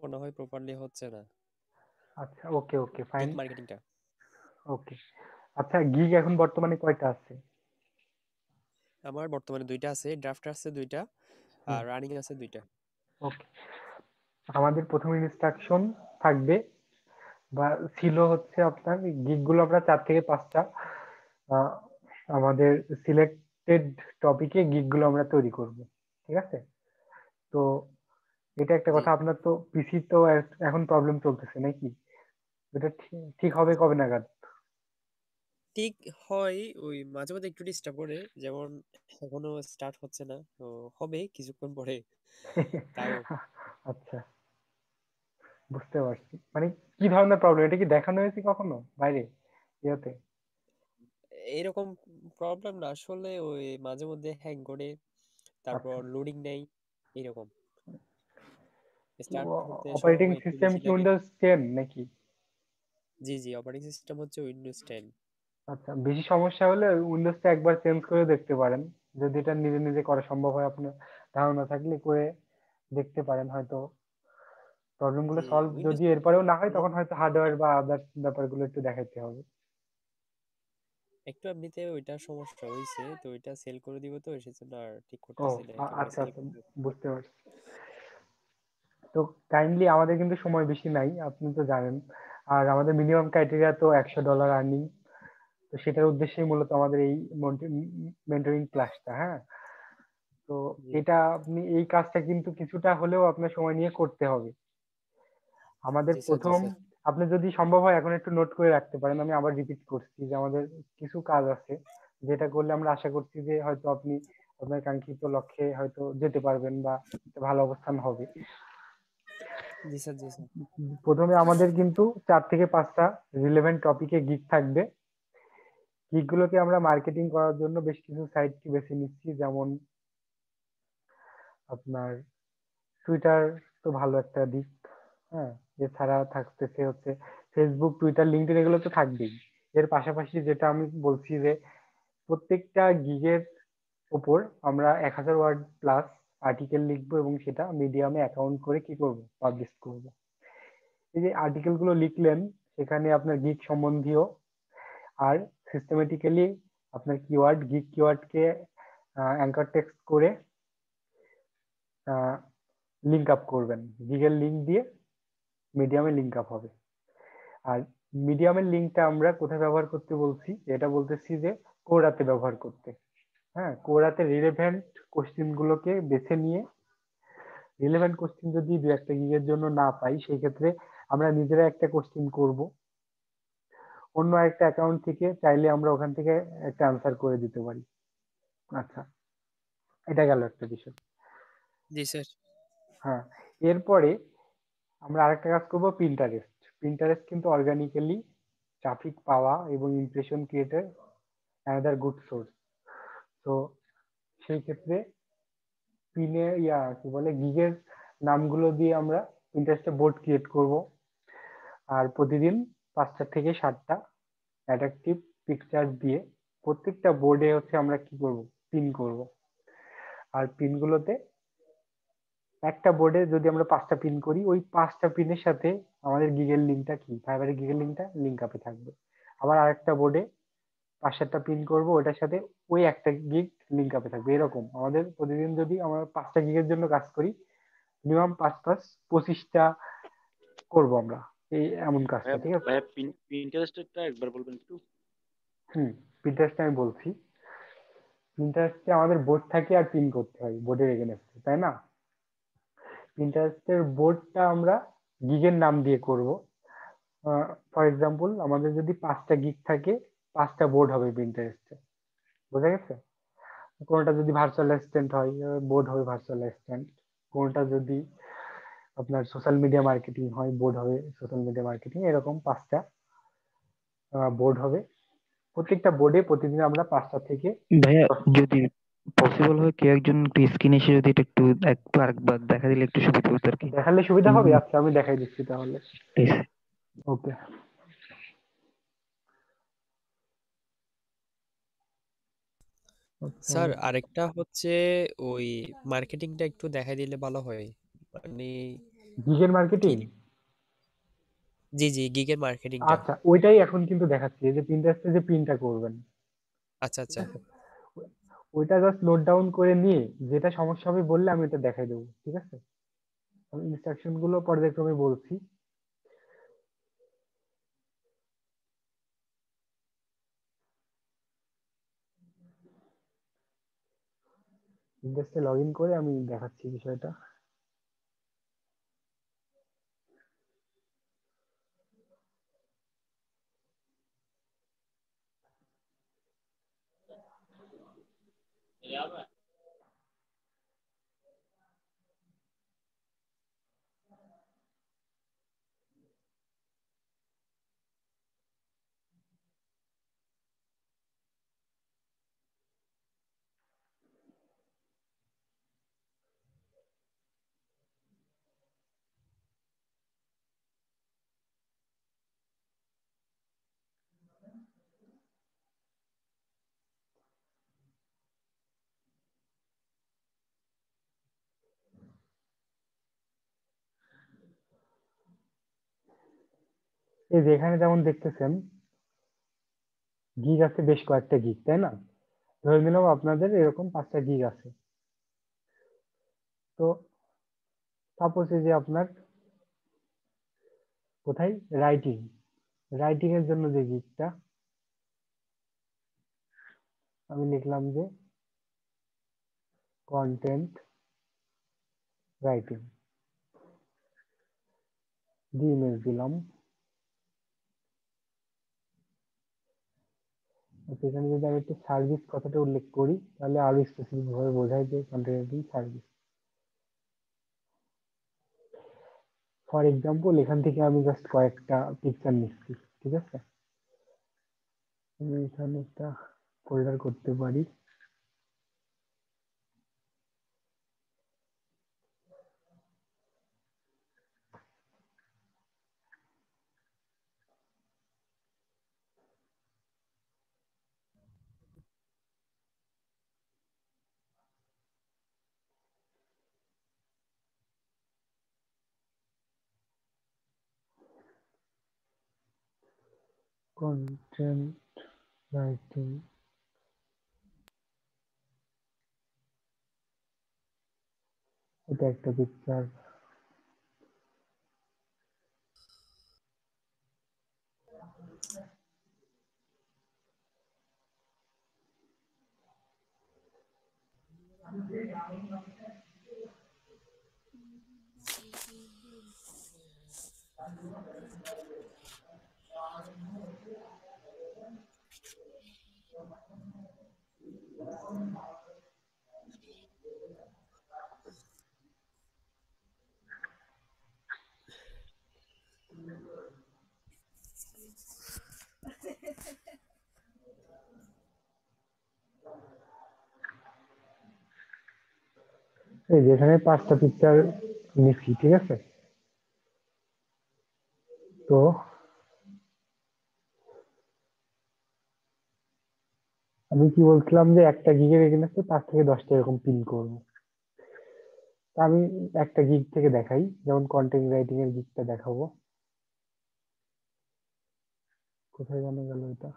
মনে হয় প্রপারলি হচ্ছে না, আচ্ছা। ওকে ওকে ফাইন। গিগ মার্কেটিংটা। ওকে। আচ্ছা, গিগ এখন বর্তমানে কয়টা আছে? আমার বর্তমানে 2টা আছে, ড্রাফট আছে 2টা, আর রানিং আছে 2টা। ওকে। আমাদের প্রথম ইনস্ট্রাকশন থাকবে বা ছিল হচ্ছে আপনার গিগ গুলো আমরা 4 থেকে 5টা আমাদের সিলেক্টেড টপিকে গিগ গুলো আমরা তৈরি করব, ঠিক আছে? তো এটা একটা জি, কথা। আপনার তো পিসি তো এখন প্রবলেম চলতেছে নাকি? এটা ঠিক হবে কবে নাগাদ? ঠিক হয়, ওই মাঝে মাঝে একটু ডিস্টার্ব করে, যেমন এখনো স্টার্ট হচ্ছে না, তো হবে কিছুক্ষণ পরে তাও। আচ্ছা, বুঝতে পারছি। মানে কি ধরনের প্রবলেম? এটা কি দেখানো হয়েছে কখনো বাইরে ইয়েতে? এরকম প্রবলেম না, আসলে ওই মাঝে মধ্যে হ্যাং করে, তারপর আচ্ছা। লোডিং নেই, এরকম স্টার্ট হতে অপারেটিং সময় একটু সিস্টেম বেশি কি লাগে। উইন্ডোজ 10 নাকি? জি জি, অপারেটিং সিস্টেম হচ্ছে উইন্ডোজ 10। আচ্ছা, বেশি সমস্যা হলে উইন্ডোজটা একবার চেঞ্জ করে দেখতে পারেন। যদি এটা নিজে নিজে করা সম্ভব হয়, আপনার ধারণা থাকলে করে দেখতে পারেন। হয়তো প্রবলেম গুলো জি, সলভ উইন্ডোজ যদি এরপরেও না হয়, তখন হয়তো হার্ডওয়্যার বা আদার্স ব্যাপারগুলো একটু দেখাইতে হবে। একটু এমনিতে ওইটার সমস্যা হয়েছে, তো ওইটা সেল করে দিব, তো সেজন্য আর ঠিক ও করতেছি না, একেবারে আচ্ছা সেল আচ্ছা, করে দিব। বুঝতে পারছি। তো কাইন্ডলি, আমাদের কিন্তু সময় বেশি নাই, আপনি তো জানেন। আর আমাদের মিনিমাম ক্রাইটেরিয়া তো $100 আর্নিং। তো সেটার উদ্দেশ্যেই মূলত আমাদের এই মেন্টরিং ক্লাসটা। হ্যাঁ, তো জি এটা আপনি এই কাজটা কিন্তু কিছুটা হলেও আপনার সময় নিয়ে করতে হবে। আমাদের জি স্যার, জি প্রথম, স্যার। আপনি যদি সম্ভব হয় এখন একটু নোট করে রাখতে পারেন। আমি আবার রিপিট করছি যে আমাদের কিছু কাজ আছে, যেটা করলে আমরা আশা করছি যে হয়তো আপনি আপনার কাঙ্ক্ষিত লক্ষ্যে হয়তো যেতে পারবেন বা একটা ভালো অবস্থান হবে। জি স্যার, জি স্যার। প্রথমে আমাদের কিন্তু 4 থেকে 5টা রিলেভেন্ট টপিকে গিগ থাকবে। গিগ গুলোকে আমরা মার্কেটিং করার জন্য বেশ কিছু সাইট বেছে নিচ্ছি। যেমন আপনার টুইটার তো ভালো একটা দিক। হ্যাঁ, এছাড়া থাকতেছে হচ্ছে ফেসবুক, টুইটার, লিঙ্কডইন, এগুলো তো থাকবেই। এর পাশাপাশি যেটা আমি বলছি যে প্রত্যেকটা গিগের উপর আমরা 1000 ওয়ার্ড প্লাস আর্টিকেল লিখবো এবং সেটা মিডিয়ামে অ্যাকাউন্ট করে কি করব, পাবলিশ করব। এই যে আর্টিকেল গুলো লিখলেন, সেখানে আপনার গিগ সম্বন্ধীয় আর সিস্টেমেটিক্যালি আপনার কিওয়ার্ড, গিগ কিওয়ার্ডকে অ্যাঙ্কার টেক্সট করে লিঙ্ক আপ করবেন। গিগের লিঙ্ক দিয়ে মিডিয়ামে লিঙ্ক আপ হবে। আর মিডিয়ামের লিঙ্কটা আমরা কোথায় ব্যবহার করতে বলছি? এটা বলতেছি যে কোরাতে ব্যবহার করতে। হ্যাঁ, কোরাতে রিলেভেন্ট কোশ্চেন গুলোকে বেছে নিয়ে, রিলেভেন্ট কোশ্চেন যদি 2-1টা গিগের জন্য না পাই, সেই ক্ষেত্রে আমরা নিজেরা একটা কোশ্চেন করব। অন্য একটা অ্যাকাউন্ট থেকে চাইলে আমরা ওখান থেকে একটা আনসার করে দিতে পারি। আচ্ছা, এটা গেল একটা বিষয়। জি স্যার। হ্যাঁ, এরপরে আমরা আরেকটা কাজ করব, পিন্টারেস্ট। পিন্টারেস্ট কিন্তু অর্গানিক্যালি ট্রাফিক পাওয়া এবং ইমপ্রেশন ক্রিয়েটের অ্যানাদার গুড সোর্স। তো সেই ক্ষেত্রে পিনে কি বলে, গিগের নামগুলো দিয়ে আমরা পিন্টারেস্টে বোর্ড ক্রিয়েট করব। আর প্রতিদিন 5টা থেকে 7টা অ্যাট্রাকটিভ পিকচার দিয়ে প্রত্যেকটা বোর্ডে হচ্ছে আমরা কি করব, পিন করব। আর পিনগুলোতে, একটা বোর্ডে যদি আমরা 5টা পিন করি, ওই 5টা পিনের সাথে আমাদের গিগের লিঙ্কটা কি, ফাইবারের গিগের লিঙ্কটা লিঙ্ক আপে থাকবে। আবার আরেকটা বোর্ডে 5-7টা পিন করব, ওটার সাথে ওই একটা গিগ লিঙ্ক আপে থাকবে। এরকম আমাদের প্রতিদিন যদি আমরা 5টা গিগের জন্য কাজ করি, মিনিমাম 5-5-25টা করব আমরা এই এমন কাজটা, ভাইয়া ঠিক আছে? ভাইয়া পিন্টারেস্টেরটা একবার বলবেন একটু। হুম, পিন্টারেস্টে আমি বলছি। পিন্টারেস্টে আমাদের বোর্ড থাকে আর পিন করতে হয় বোর্ডের এগেনস্টে, তাই না? পিন্টারেস্টের বোর্ডটা আমরা গিগের নাম দিয়ে করব। ফর এক্সাম্পল, আমাদের যদি 5টা গিগ থাকে, 5টা বোর্ড হবে পিন্টারেস্টে, বোঝা গেছে? কোনটা যদি ভার্চুয়াল অ্যাসিস্ট্যান্ট হয় বোর্ড হবে ভার্চুয়াল অ্যাসিস্ট্যান্ট, কোনটা যদি আপনার সোশ্যাল মিডিয়া মার্কেটিং হয় বোর্ড হবে সোশ্যাল মিডিয়া মার্কেটিং, এরকম 5টা বোর্ড হবে। প্রত্যেকটা বোর্ডে প্রতিদিন আমরা 5টা থেকে ভাইয়া যদি পসিবল হয় কেউ একজন একটু স্ক্রিন এসে যদি এটা একটু আরেকবার দেখা দিলে একটু সুবিধা হতো আর কি। দেখালে সুবিধা হবে। আচ্ছা আমি দেখাই দিচ্ছি তাহলে। ওকে স্যার আরেকটা হচ্ছে ওই মার্কেটিংটা একটু দেখাই দিলে ভালো হয়, মানে গিগের মার্কেটিং। জি জি গিগের মার্কেটিংটা। আচ্ছা ওইটাই এখন কিন্তু দেখাচ্ছি, এই যে পিন্টারেস্টে যে পিনটা করবেন, আচ্ছা আচ্ছা ওইটা জাস্ট নোট ডাউন করে নিয়ে যেটা সমস্যা হবে বললে আমি এটা দেখাই দেবো, ঠিক আছে? আমি ইনস্ট্রাকশন গুলো পর্যায়ক্রমে বলছি। পিন্টারেস্টে লগ ইন করে আমি দেখাচ্ছি বিষয়টা। এই যে এখানে যেমন দেখতেছেন গিগ আছে বেশ কয়েকটা গিগ, তাই না? ধরে নিলাম আপনাদের এরকম 5টা গিগ আছে। তো সাপোজ এই যে আপনার কোথায় রাইটিং, রাইটিং এর জন্য যে গিগটা আমি লিখলাম যে কন্টেন্ট রাইটিং, দি ইমেজ দিলাম। সেখানে যদি আমি একটু সার্ভিস কথাটা উল্লেখ করি তাহলে আরো স্পেসিফিক ভাবে বোঝাই যে content writing service. For example এখান থেকে আমি জাস্ট কয়েকটা পিকচার নিচ্ছি, ঠিক আছে? আমি এখানে একটা ফোল্ডার করতে পারি। কন্টেন্ট রাইটিং, এটা একটা পিকচার। এই যে এখানে 5টা পিকচার নিচ্ছি, ঠিক আছে? তো আমি কি বলছিলাম যে একটা গিগের এগেইনস্টে 5 থেকে 10টা এরকম পিন করবো। তা আমি একটা গিগ থেকে দেখাই, যেমন কন্টেন্ট রাইটিং এর গিগটা দেখাবো। কোথায় জানা গেল এটা?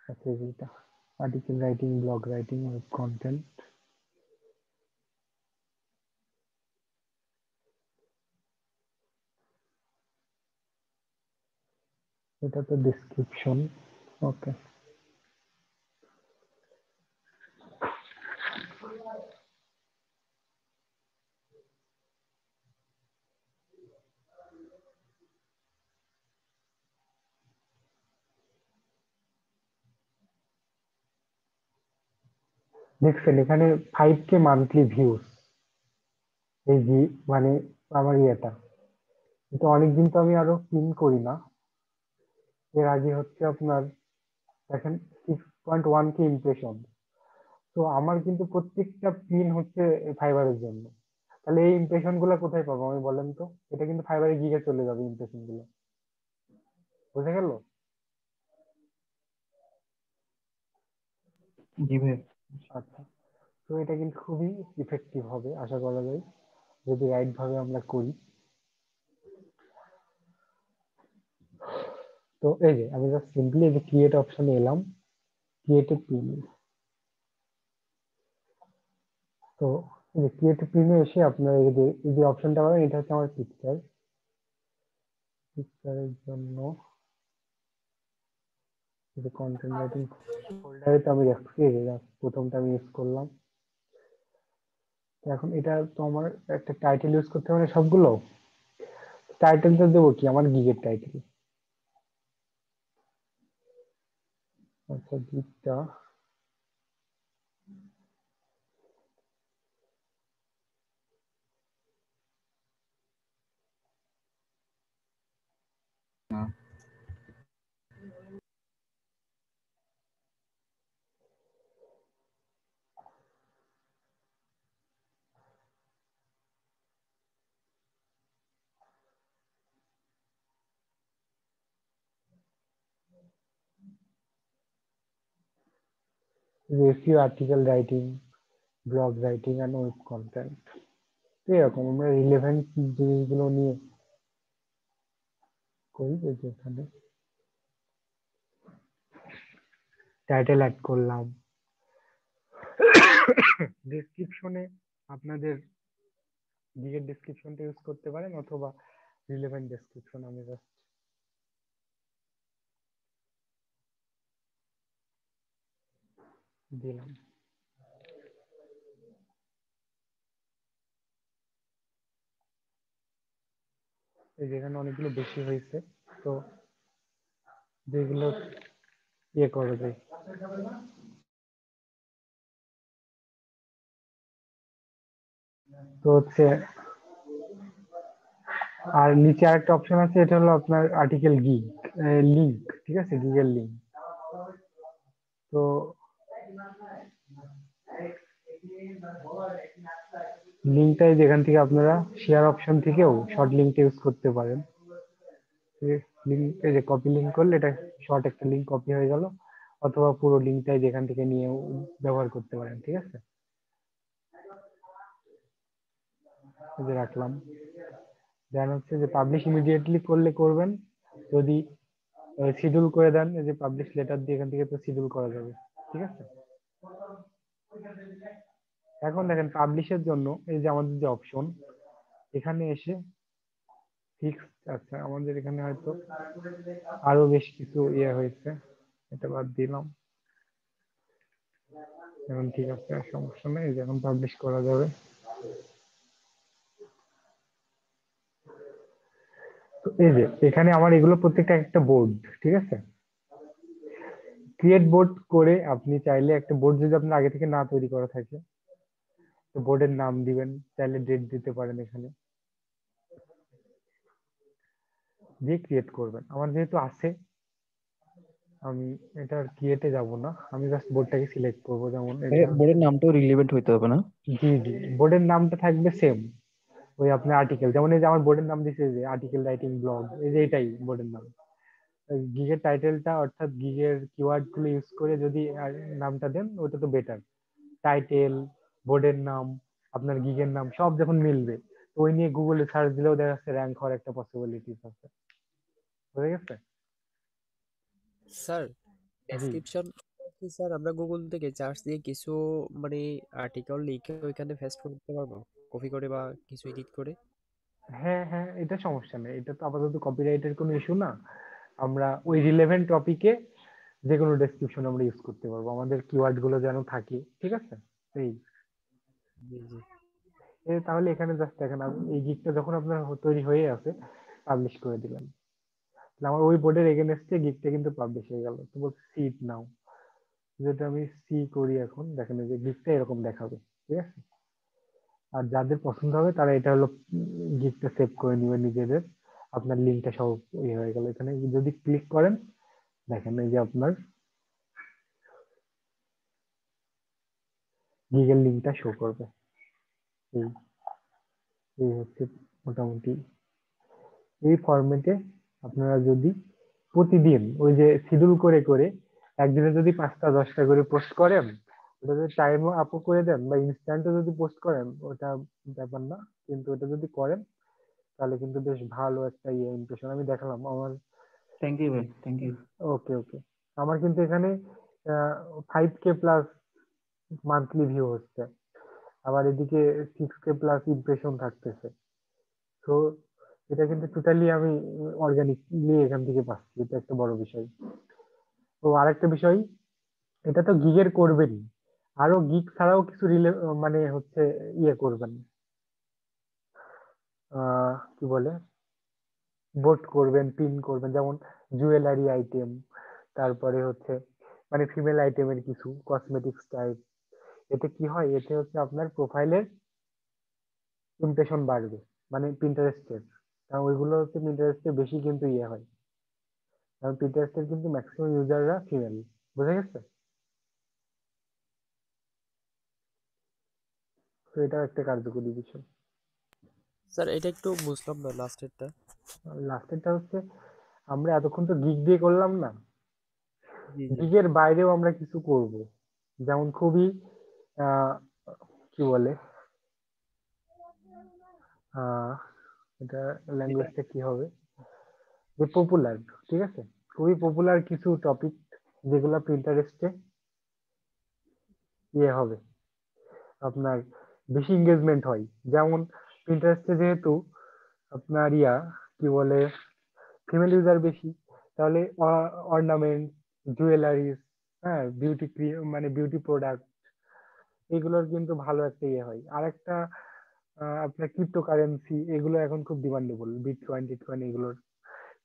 আচ্ছা এই যে এটা, article writing, blog writing, web content. এটা তো ডেসক্রিপশন। ওকে দেখছেন এখানে 5K মান্থলি ভিউজ, এই মানে আমার ইয়েটা, এটা অনেকদিন তো আমি আরো পিন করি না। এর আগে হচ্ছে আপনার দেখেন 6.1K ইমপ্রেশন। তো আমার কিন্তু প্রত্যেকটা পিন হচ্ছে ফাইবারের জন্য। তাহলে এই ইমপ্রেশন গুলো কোথায় পাবো আমি বলেন তো? এটা কিন্তু ফাইবারে গিগে চলে যাবে ইমপ্রেশন গুলো, বুঝে গেল? জি ভাই। আচ্ছা, তো এটা কিন্তু খুবই ইফেক্টিভ হবে আশা করা যায় যদি রাইট ভাবে আমরা করি। তো এই যে আমি জাস্ট সিম্পলি এই যে ক্রিয়েট অপশনে এলাম, ক্রিয়েট এ পিন। তো এই যে ক্রিয়েট এ পিনে এসে আপনার এই যে অপশনটা পাবেন, এটা হচ্ছে আমার পিকচার। পিকচারের জন্য এই যে কন্টেন্ট রাইটিং ফোল্ডারে তো আমি রাখছি, এই যে প্রথমটা আমি ইউজ করলাম। তো এখন এটা তো আমার একটা টাইটেল ইউজ করতে হবে না সবগুলো। টাইটেলটা দেবো কি আমার গিগের টাইটেল। আচ্ছা গিগটা SEO article writing, blog writing and web content. তো এরকম আমরা রিলেভেন্ট জিনিসগুলো নিয়ে করি। এই যে এখানে টাইটেল অ্যাড করলাম, ডেসক্রিপশনে আপনাদের গিগের ডেসক্রিপশনটা ইউজ করতে পারেন অথবা রিলেভেন্ট ডেসক্রিপশন আমি জাস্ট দিলাম। এই যেখানে অনেকগুলো বেশি হয়েছে, তো যেগুলো ইয়ে করে দেয়। তো হচ্ছে আর নিচে আরেকটা অপশন আছে, এটা হলো আপনার আর্টিকেল গিগ লিংক, ঠিক আছে, গিগের লিংক। তো লিঙ্কটাই যেখান থেকে আপনারা শেয়ার অপশন থেকেও শর্ট লিঙ্কটা ইউজ করতে পারেন। লিঙ্ক এই যে কপি লিঙ্ক করলে এটা শর্ট একটা লিঙ্ক কপি হয়ে গেল, অথবা পুরো লিঙ্কটাই যেখান থেকে নিয়ে ব্যবহার করতে পারেন, ঠিক আছে। এই যে রাখলাম। দেন হচ্ছে যে পাবলিশ ইমিডিয়েটলি করলে করবেন, যদি শিডিউল করে দেন এই যে পাবলিশ লেটার দিয়ে এখান থেকে তো শিডিউল করা যাবে, ঠিক আছে। এখন দেখেন পাবলিশের জন্য এই যে আমাদের যে অপশন, এখানে এসে ফিক্স, আচ্ছা আমাদের এখানে হয়তো আরো বেশ কিছু ইয়ে হয়েছে, এটা বাদ দিলাম। এখন ঠিক আছে, আর সমস্যা নেই, যে এখন পাবলিশ করা যাবে। তো এই যে এখানে আমার এগুলো প্রত্যেকটা একটা বোর্ড, ঠিক আছে। ক্রিয়েট বোর্ড করে আপনি চাইলে একটা বোর্ড যদি আপনার আগে থেকে না তৈরি করা থাকে, তো বোর্ডের নাম দিবেন, চাইলে ডেট দিতে পারেন এখানে দিয়ে ক্রিয়েট করবেন। আমার যেহেতু আছে, আমি এটা ক্রিয়েটে যাব না, আমি জাস্ট বোর্ডটাকে সিলেক্ট করব, যেমন এটা। বোর্ডের নামটাও রিলেভেন্ট হইতে হবে না? জি জি, বোর্ডের নামটা থাকবে সেম, ওই আপনার আর্টিকেল, যেমন এই যে আমার বোর্ডের নাম দিছে যে আর্টিকেল রাইটিং ব্লগ, এই যে এটাই বোর্ডের নাম। গিগের টাইটেলটা অর্থাৎ গিগের কিওয়ার্ড গুলো ইউজ করে যদি নামটা দেন ওটা তো বেটার। টাইটেল, বোর্ডের নাম, আপনার গিগের নাম সব যখন মিলবে, তো ওই নিয়ে গুগলে সার্চ দিলেও দেখা যাচ্ছে র্যাঙ্ক হওয়ার একটা পসিবিলিটিস আছে, বুঝে গেছে? স্যার জি ডেসক্রিপশন কি স্যার আমরা গুগল থেকে সার্চ দিয়ে কিছু মানে আর্টিকেল লিখে ওইখানে পেস্ট করতে পারবো, কপি করে বা কিছু এডিট করে? হ্যাঁ হ্যাঁ, এটা সমস্যা নেই, এটা তো আপাতত কপিরাইটের কোনো ইস্যু না। আমরা ওই রিলেভেন্ট টপিকে যে কোনো ডেসক্রিপশন আমরা ইউজ করতে পারবো, আমাদের কিওয়ার্ড গুলো যেন থাকে, ঠিক আছে। এই জি জি। তাহলে এখানে জাস্ট দেখেন এই গিগটা যখন আপনার তৈরি হয়ে আছে, পাবলিশ করে দিলেন, তাহলে আমার ওই বোর্ডের এগেনস্টে গিগটা কিন্তু পাবলিশ হয়ে গেল। তো বলছে সিট নাও, যেটা আমি সি করি এখন, দেখেন এই যে গিকটা এরকম দেখাবে, ঠিক আছে। আর যাদের পছন্দ হবে তারা এটা হলো গিকটা সেভ করে নিবে নিজেদের, আপনার লিঙ্কটা সব ইয়ে হয়ে গেল। এখানে যদি ক্লিক করেন দেখেন এই যে আপনার গিগের লিঙ্কটা শো করবে। এই এই হচ্ছে মোটামুটি এই ফরম্যাটে আপনারা যদি প্রতিদিন ওই যে শিডিউল করে করে একদিনে যদি 5টা 10টা করে পোস্ট করেন, ওটা যদি টাইমও আপও করে দেন বা ইনস্ট্যান্টও যদি পোস্ট করেন ওটা ব্যাপার না, কিন্তু ওটা যদি করেন তাহলে কিন্তু বেশ ভালো একটা ইমপ্রেশন। আমি দেখালাম আমার। থ্যাংক ইউ ভাই, থ্যাংক ইউ। ওকে ওকে, আমার কিন্তু এখানে 5K প্লাস মান্থলি ভিউ হচ্ছে, আবার এদিকে 6K প্লাস ইমপ্রেশন থাকতেছে। তো এটা কিন্তু টোটালি আমি অর্গানিকলি এখান থেকে পাচ্ছি, এটা একটা বড় বিষয়। তো আরেকটা বিষয়, এটা তো গিগের করবেনই, আরো গিগ ছাড়াও কিছু মানে হচ্ছে ইয়ে করবেন, কি বলে, বোট করবেন, পিন করবেন, যেমন জুয়েলারি আইটেম, তারপরে হচ্ছে মানে ফিমেল আইটেমের কিছু কসমেটিক্স টাইপ। এতে কি হয়, এতে হচ্ছে আপনার প্রোফাইলের ইমপ্রেশন বাড়বে, মানে পিন্টারেস্টের, কারণ ওইগুলো হচ্ছে পিন্টারেস্টে বেশি কিন্তু ইয়ে হয়, কারণ পিন্টারেস্টের কিন্তু ম্যাক্সিমাম ইউজাররা ফিমেল। বুঝা গেছে? তো এটা একটা কার্যকরী বিষয়। স্যার এটা একটু বুঝলাম না লাস্টেরটা। লাস্টেরটা হচ্ছে আমরা এতক্ষণ তো গিগ দিয়ে করলাম না, জি জি গিগের বাইরেও আমরা কিছু করব, যেমন খুবই আহ, কি বলে, আহ, এটা ল্যাঙ্গুয়েজটা কি হবে, যে পপুলার, ঠিক আছে, খুবই পপুলার কিছু টপিক যেগুলো প্রিন্টারেস্টে ইয়ে হবে, আপনার বেশি এঙ্গেজমেন্ট হয়। যেমন প্রিন্টারেস্টে যেহেতু আপনার ইয়া কি বলে ফিমেল ইউজার বেশি, তাহলে অর্নামেন্ট, জুয়েলারিস, হ্যাঁ, বিউটি মানে বিউটি প্রোডাক্ট, এগুলোর কিন্তু ভালো একটা ইয়ে হয়। আর একটা আপনার ক্রিপ্টোকারেন্সি, এগুলো এখন খুব ডিমান্ডেবল, বিটকয়েন টিটকয়েন এগুলোর।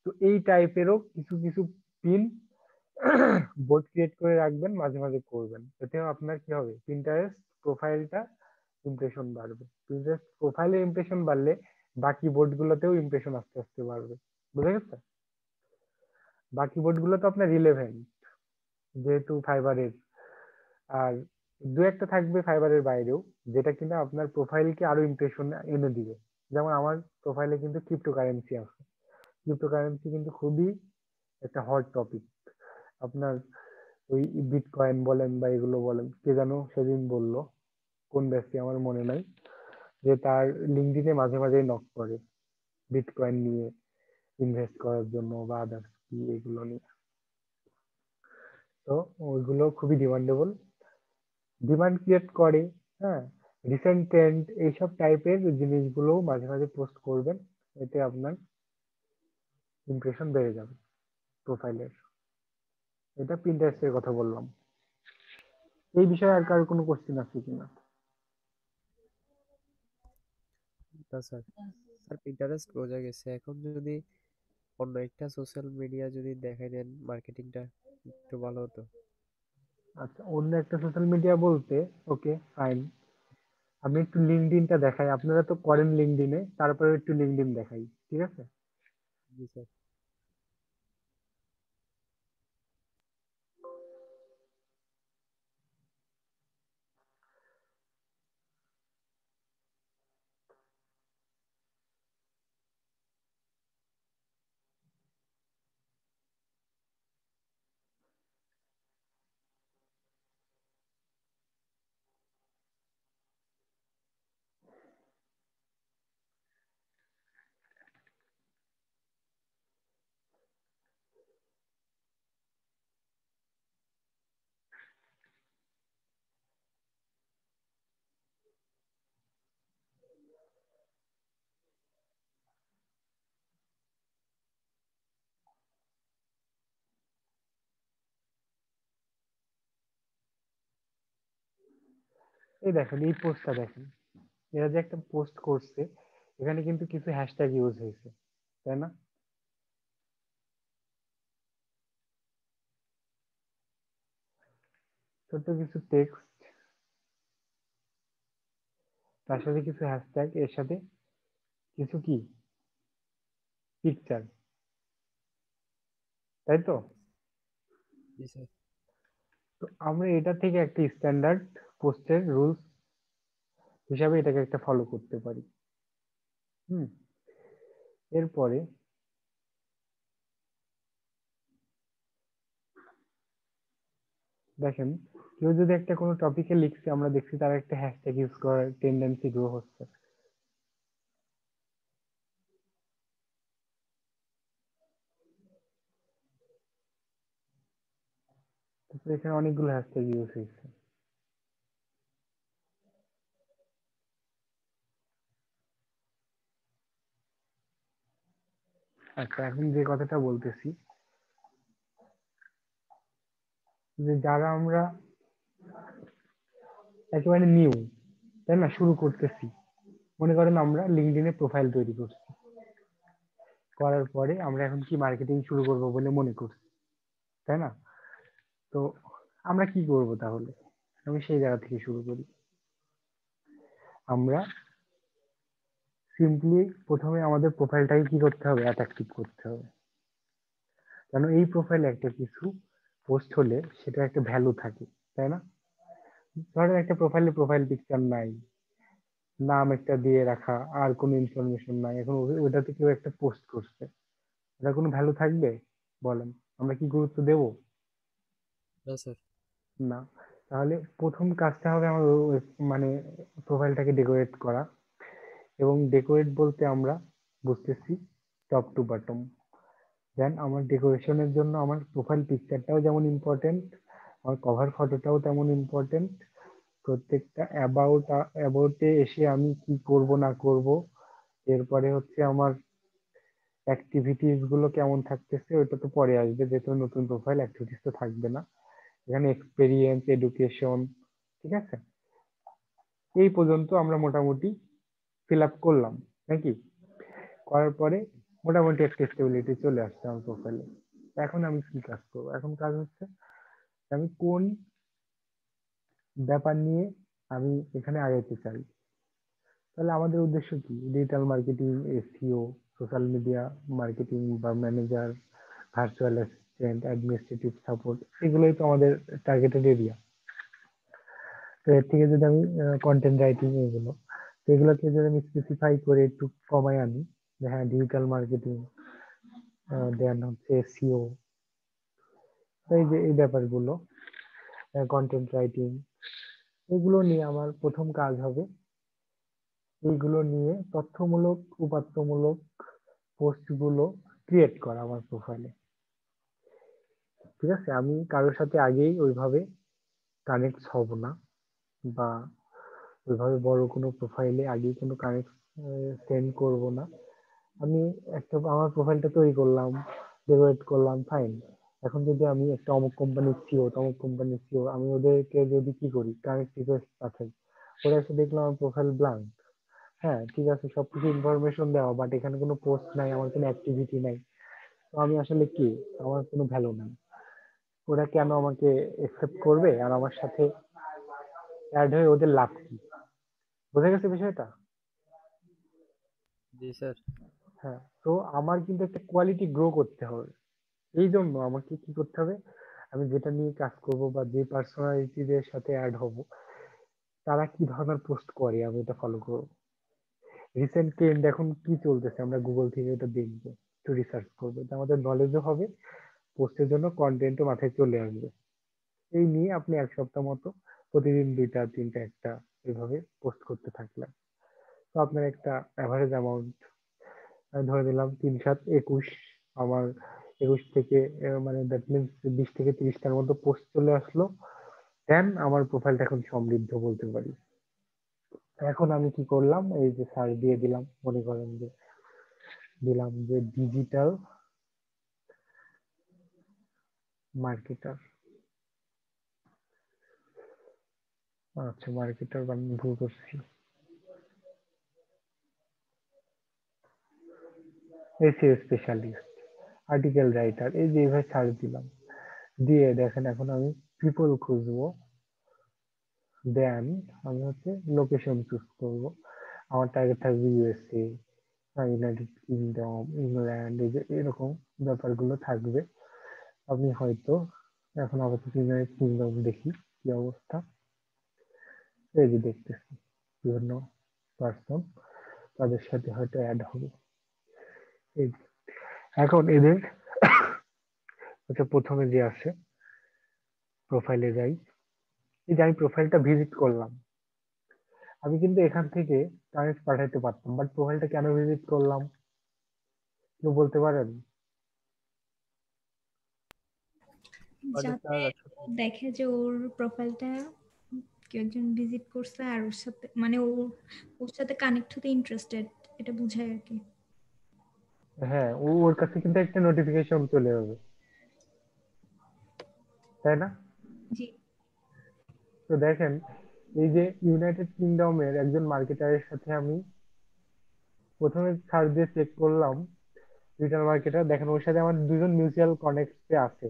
তো এই টাইপেরও কিছু কিছু পিন বোর্ড ক্রিয়েট করে রাখবেন, মাঝে মাঝে করবেন, এতেও আপনার কি হবে, পিন্টারেস্ট প্রোফাইলটা ইমপ্রেশন বাড়বে। পিন্টারেস্ট প্রোফাইলে ইমপ্রেশন বাড়লে বাকি বোর্ড গুলোতেও ইমপ্রেশন আস্তে আস্তে বাড়বে। বুঝা গেছে? বাকি বোর্ড গুলো তো আপনার রিলেভেন্ট যেহেতু ফাইবারের, আর দু একটা থাকবে ফাইবারের বাইরেও, যেটা কিনা আপনার প্রোফাইলকে আরো ইমপ্রেশন এনে দিবে। যেমন আমার প্রোফাইলে কিন্তু ক্রিপ্টোকারেন্সি আছে, ক্রিপ্টোকারেন্সি কিন্তু খুবই একটা হট টপিক। আপনার ওই বিটকয়েন বলেন বা এগুলো বলেন, কে যেন সেদিন বললো, কোন ব্যক্তি আমার মনে নাই, যে তার লিঙ্কডইনে মাঝে মাঝে নক করে বিটকয়েন নিয়ে ইনভেস্ট করার জন্য বা আদার্স কি এগুলো নিয়ে। তো ওইগুলো খুবই ডিমান্ডেবল, ডিমান্ড ক্রিয়েট করে। হ্যাঁ, রিসেন্ট ট্রেন্ড এইসব টাইপের জিনিসগুলো মাঝে মাঝে পোস্ট করবেন, এতে আপনার ইমপ্রেশন বেড়ে যাবে প্রোফাইলের। এটা পিন্টারেস্টের কথা বললাম। এই বিষয়ে আর কারো কোনো কোশ্চেন আছে কিনা? না স্যার, স্যার পিন্টারেস্ট বোঝা গেছে। এখন যদি অন্য একটা সোশ্যাল মিডিয়া যদি দেখাই দেন মার্কেটিংটা একটু ভালো হতো। আচ্ছা, অন্য একটা সোশ্যাল মিডিয়া বলতে, ওকে ফাইন, আমি একটু লিঙ্কডইনটা দেখাই, আপনারা তো করেন লিঙ্কডইনে, তারপরে একটু লিঙ্কডইন দেখাই, ঠিক আছে? জি স্যার। এই দেখেন এই পোস্টটা দেখেন, এরা যে একটা পোস্ট করছে, এখানে কিন্তু কিছু হ্যাশট্যাগ ইউজ হয়েছে, তাই না? ছোট্ট কিছু টেক্সট, তার সাথে কিছু হ্যাশট্যাগ, এর সাথে কিছু কি পিকচার, তাই তো? জি স্যার। তো আমরা এটা থেকে একটা স্ট্যান্ডার্ড পোস্টের রুলস হিসাবে এটাকে একটা ফলো করতে পারি। এরপরে দেখেন, কেউ যদি একটা কোনো টপিকে লিখছে, আমরা দেখছি তার একটা হ্যাশট্যাগ ইউজ করার টেন্ডেন্সি গ্রো হচ্ছে। তারপরে এখানে অনেকগুলো হ্যাশট্যাগ ইউজ হয়েছে। আচ্ছা, এখন যে কথাটা বলতেছি, যে যারা আমরা একেবারে নিউ, তাই না, শুরু করতেছি, মনে করেন আমরা লিঙ্কডইনে প্রোফাইল তৈরি করছি, করার পরে আমরা এখন কি মার্কেটিং শুরু করব বলে মনে করছি, তাই না? তো আমরা কি করব তাহলে? আমি সেই জায়গা থেকে শুরু করি। আমরা সিম্পলি প্রথমে আমাদের প্রোফাইলটাকে কি করতে হবে? অ্যাট্রাকটিভ করতে হবে। কারণ এই প্রোফাইলে একটা কিছু পোস্ট হলে সেটা একটা ভ্যালু থাকে, তাই না? ধরেন একটা প্রোফাইল পিকচার নাই, নাম একটা দিয়ে রাখা, আর কোনো ইনফরমেশন নাই, এখন ওটাতে কেউ একটা পোস্ট করছে, এটা কোনো ভ্যালু থাকবে? বলেন, আমরা কি গুরুত্ব দেব? না স্যার। না। তাহলে প্রথম কাজটা হবে আমার মানে প্রোফাইলটাকে ডেকোরেট করা, এবং ডেকোরেট বলতে আমরা বুঝতেছি টপ টু বটম। দেন আমার ডেকোরেশনের জন্য আমার প্রোফাইল পিকচারটাও যেমন ইম্পর্টেন্ট, আমার কভার ফটোটাও তেমন ইম্পর্টেন্ট, প্রত্যেকটা অ্যাবাউটে এসে আমি কি করব না করব, এরপরে হচ্ছে আমার অ্যাক্টিভিটিস গুলো কেমন থাকতেছে ওটা তো পরে আসবে, যেহেতু নতুন প্রোফাইল, অ্যাক্টিভিটিস তো থাকবে না। এখানে এক্সপেরিয়েন্স, এডুকেশন, ঠিক আছে, এই পর্যন্ত আমরা মোটামুটি ফিল আপ করলাম নাকি? করার পরে মোটামুটি একটা স্টেবিলিটি চলে আসছে আমার প্রোফাইলে। এখন আমি কি কাজ করবো? এখন কাজ হচ্ছে আমি কোন ব্যাপার নিয়ে আমি এখানে আগাইতে চাই। তাহলে আমাদের উদ্দেশ্য কি? Digital marketing, SEO, social media marketing বা manager, virtual assistant, administrative support, এগুলোই তো আমাদের টার্গেটেড এরিয়া। তো এর থেকে যদি আমি কন্টেন্ট রাইটিং, এগুলো, তো এগুলোকে যদি আমি স্পেসিফাই করে একটু কমাই আনি, যে হ্যাঁ ডিজিটাল মার্কেটিং, দেন হচ্ছে এসইও, এই যে এই ব্যাপারগুলো, কন্টেন্ট রাইটিং, এগুলো নিয়ে আমার প্রথম কাজ হবে এইগুলো নিয়ে তথ্যমূলক, উপাত্তমূলক পোস্ট গুলো ক্রিয়েট করা আমার প্রোফাইলে। ঠিক আছে, আমি কারোর সাথে আগেই ওইভাবে কানেক্ট হব না, বা ওইভাবে বড় কোনো প্রোফাইলে আগেই কোনো কানেক্ট সেন্ড করব না। আমি একটা আমার প্রোফাইলটা তৈরি করলাম, ডেকোরেট করলাম, ফাইন। এখন যদি আমি একটা অমুক কোম্পানির সিও, তমুক কোম্পানির সিও, আমি ওদেরকে যদি কি করি, কানেক্ট রিকোয়েস্ট পাঠাই, ওরা এসে দেখলাম আমার প্রোফাইল ব্লাঙ্ক। হ্যাঁ ঠিক আছে, সবকিছু ইনফরমেশন দেওয়া, বাট এখানে কোনো পোস্ট নাই, আমার কোনো অ্যাক্টিভিটি নাই, তো আমি আসলে কি, আমার কোনো ভ্যালু নাই। ওরা কেন আমাকে একসেপ্ট করবে, আর আমার সাথে অ্যাড হয়ে ওদের লাভ কি? বোঝা গেছে বিষয়টা? জি স্যার। হ্যাঁ, তো আমার কিন্তু একটা কোয়ালিটি গ্রো করতে হবে। এই জন্য আমাকে কি করতে হবে, আমি যেটা নিয়ে কাজ করব বা যে পার্সোনালিটিদের সাথে অ্যাড হব, তারা কি ধরনের পোস্ট করে আমি এটা ফলো করব। রিসেন্ট ট্রেন্ড এখন কি চলতেছে আমরা গুগল থেকে এটা দেখবো, একটু রিসার্চ করবো, এটা আমাদের নলেজও হবে, পোস্টের জন্য কন্টেন্টও মাথায় চলে আসবে। এই নিয়ে আপনি এক সপ্তাহ মতো প্রতিদিন 2টা 3টা একটা এভাবে পোস্ট করতে থাকলেন, তো আপনার একটা অ্যাভারেজ অ্যামাউন্ট ধরে নিলাম 3 7 21, আমার 21 থেকে মানে দ্যাট মিনস 20 থেকে 30টার মতো পোস্ট চলে আসলো, দেন আমার প্রোফাইলটা এখন সমৃদ্ধ বলতে পারি। এখন আমি কি করলাম, এই যে সার্চ দিয়ে দিলাম, মনে করেন যে দিলাম যে ডিজিটাল মার্কেটার, আচ্ছা মার্কেটার বানান ভুল করছি, এসইও স্পেশালিস্ট, আর্টিকেল রাইটার, এই যে এইভাবে সার্চ দিলাম, দিয়ে দেখেন এখন আমি পিপল খুঁজবো, দেন আমি হচ্ছে লোকেশন চুজ করব। আমার টার্গেট থাকবে ইউএসএ, ইউনাইটেড কিংডম, ইংল্যান্ড, এই যে এরকম ব্যাপারগুলো থাকবে। আমি হয়তো এখন আপাতত ইউনাইটেড কিংডম দেখি কি অবস্থা। এই যে দেখতেছি বিভিন্ন পার্সন, তাদের সাথে হয়তো অ্যাড হবে। এই যে। এখন এদের হচ্ছে প্রথমে যে আছে প্রোফাইলে যাই, এই যে আমি প্রোফাইলটা ভিজিট করলাম, আমি কিন্তু এখান থেকে কানেক্ট পাঠাইতে পারতাম, বাট প্রোফাইলটা কেন ভিজিট করলাম কেউ বলতে পারেন? যাতে দেখে যে ওর প্রোফাইলটা কেউ একজন ভিজিট করছে আর ওর সাথে মানে ওর সাথে কানেক্ট হতে ইন্টারেস্টেড, এটা বোঝায় আর কি। হ্যাঁ, ওর কাছে কিন্তু একটা নোটিফিকেশন চলে যাবে, তাই না? জি। তো দেখেন, এই যে ইউনাইটেড কিংডমের একজন মার্কেটারের সাথে আমি প্রথমে সার্চ দিয়ে চেক করলাম, ডিজিটাল মার্কেটার, দেখেন ওর সাথে আমার দুজন মিউচুয়াল কানেক্টে আছে,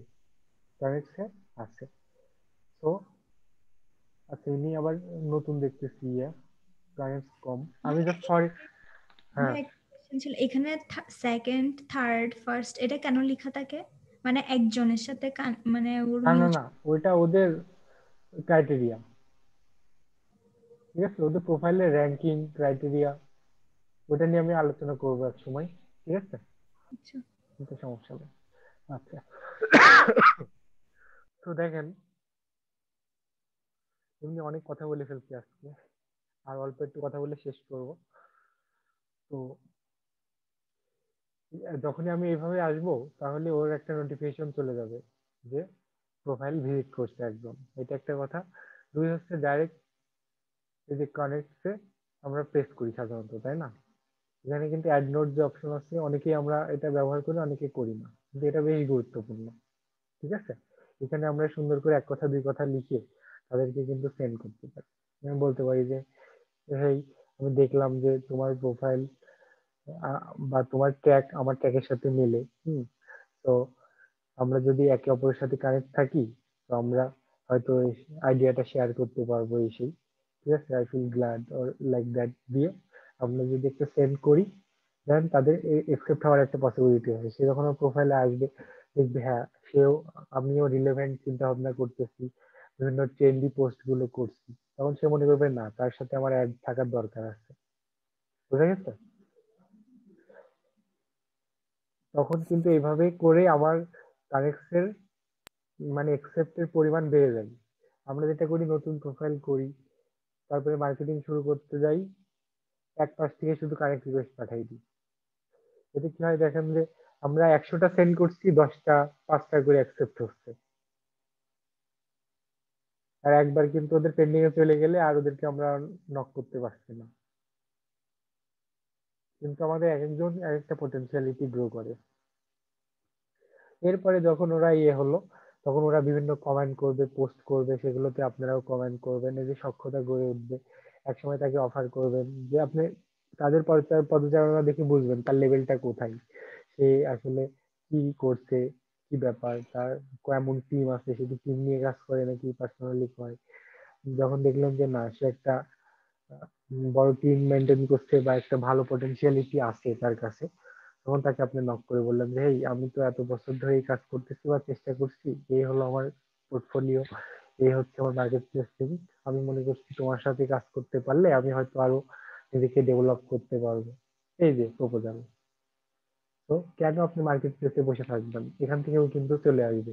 কানেক্টে আছে। তো আচ্ছা, ইনি আবার নতুন দেখতেছি কানেক্ট কম, আমি জাস্ট সরি। হ্যাঁ, একটা question ছিল এখানে সেকেন্ড, থার্ড, ফার্স্ট এটা কেন লেখা থাকে? মানে একজনের সাথে মানে ওর না না না, ওইটা ওদের ক্রাইটেরিয়া, ঠিক আছে? ওদের প্রোফাইলের র্যাঙ্কিং ক্রাইটেরিয়া, ওটা নিয়ে আমি আলোচনা করবো এক সময়, ঠিক আছে? আচ্ছা, কিন্তু সমস্যা নেই। আচ্ছা, তো দেখেন, এমনি অনেক কথা বলে ফেলছি আজকে, আর অল্প একটু কথা বলে শেষ করব। তো যখনই আমি এইভাবে আসবো, তাহলে ওর একটা নোটিফিকেশন চলে যাবে যে প্রোফাইল ভিজিট করছে একদম, এটা একটা কথা। দুই হচ্ছে ডাইরেক্ট এই যে কানেক্টে আমরা প্রেস করি সাধারণত, তাই না? এখানে কিন্তু অ্যাড নোট যে অপশন আছে, অনেকেই আমরা এটা ব্যবহার করি, অনেকে করি না, কিন্তু এটা বেশ গুরুত্বপূর্ণ, ঠিক আছে? এখানে আমরা সুন্দর করে এক কথা দুই কথা লিখে তাদেরকে কিন্তু সেন্ড করতে পারি। আমি বলতে পারি যে এই আমি দেখলাম যে তোমার প্রোফাইল বা তোমার ট্যাগ আমার ট্যাগের সাথে মেলে, তো আমরা যদি একে অপরের সাথে কানেক্ট থাকি, তো আমরা হয়তো আইডিয়াটা শেয়ার করতে পারবো, এই সেই, ঠিক আছে? I feel glad or like that দিয়ে আমরা যদি একটা সেন্ড করি, দেন তাদের একসেপ্ট হওয়ার একটা পসিবিলিটি আছে। সে যখন প্রোফাইলে আসবে, দেখবে হ্যাঁ সেও আমিও রিলেভেন্ট চিন্তা ভাবনা করতেছি, বিভিন্ন ট্রেন্ডি পোস্ট গুলো করছি, তখন সে মনে করবে না, তার সাথে আমার অ্যাড থাকার দরকার আছে। বুঝা গেছে? তখন কিন্তু এইভাবে করে আমার কানেক্টের মানে একসেপ্টের পরিমাণ বেড়ে যায়। আমরা যেটা করি, নতুন প্রোফাইল করি, তারপরে মার্কেটিং শুরু করতে যাই, এক পাশ থেকে শুধু কানেক্ট রিকোয়েস্ট পাঠাই দিই। এতে কি হয় দেখেন যে আমরা 100টা সেন্ড করছি, 10টা 5টা করে অ্যাকসেপ্ট হচ্ছে, আর একবার কিন্তু ওদের পেন্ডিং এ চলে গেলে আর ওদেরকে আমরা নক করতে পারছি না। কিন্তু আমাদের এক একজন এক একটা পটেনশিয়ালিটি গ্রো করে। এরপরে যখন ওরা হলো, তখন ওরা বিভিন্ন কমেন্ট করবে, পোস্ট করবে, সেগুলোতে আপনারাও কমেন্ট করবেন, এই যে সখ্যতা গড়ে উঠবে। একসময় তাকে অফার করবেন, যে আপনি তাদের পদচারণা দেখে বুঝবেন তার লেভেলটা কোথায়, সে আসলে কি করছে, কি ব্যাপার, তার কেমন টিম আছে, সে কি টিম নিয়ে কাজ করে নাকি পার্সোনালি করে। যখন দেখলেন যে না, সে একটা বড় টিম মেনটেন করছে বা একটা ভালো পটেনশিয়ালিটি আছে তার কাছে, তখন তাকে আপনি নক করে বললেন যে এই আমি তো এত বছর ধরে এই কাজ করতেছি বা চেষ্টা করছি, এই হলো আমার পোর্টফোলিও, এই হচ্ছে আমার মার্কেট প্লেস থেকে, আমি মনে করছি তোমার সাথে কাজ করতে পারলে আমি হয়তো আরো নিজেকে ডেভেলপ করতে পারবো। এই যে প্রপোজাল। তো কেন আপনি মার্কেট প্লেসে বসে থাকবেন? এখান থেকেও কিন্তু চলে আসবে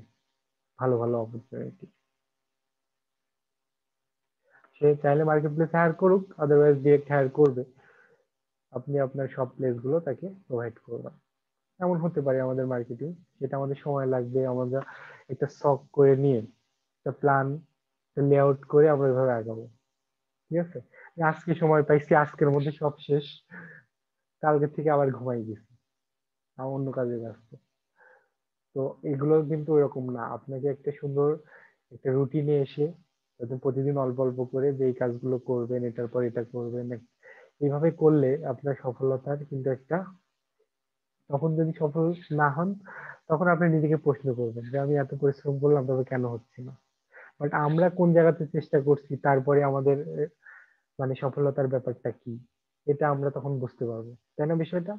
ভালো ভালো অপরচুনিটি। সে চাইলে মার্কেট প্লেস হায়ার করুক, আদারওয়াইজ ডিরেক্ট হায়ার করবে, আপনি আপনার সব প্লেস গুলো তাকে প্রোভাইড করবেন। এমন হতে পারে আমাদের মার্কেটিং, সেটা আমাদের সময় লাগবে, আমরা একটা শখ করে নিয়ে একটা প্ল্যান লেআউট করে আমরা এভাবে আগাবো, ঠিক আছে? আজকে সময় পাইছি, আজকের মধ্যে সব শেষ, কালকে থেকে আবার ঘুমাই গেছি, আমার অন্য কাজে ব্যস্ত। তো এগুলো কিন্তু এরকম না, আপনাকে একটা সুন্দর একটা রুটিনে এসে প্রতিদিন অল্প অল্প করে যে এই কাজগুলো করবেন, এটার পর এটা করবেন, এইভাবে করলে আপনার সফলতার কিন্তু একটা, তখন যদি সফল না হন, তখন আপনি নিজেকে প্রশ্ন করবেন যে আমি এত পরিশ্রম করলাম তবে কেন হচ্ছে না। বাট আমরা কোন জায়গাতে চেষ্টা করছি, তারপরে আমাদের মানে সফলতার ব্যাপারটা কি, এটা আমরা তখন বুঝতে পারবো, তাই না বিষয়টা?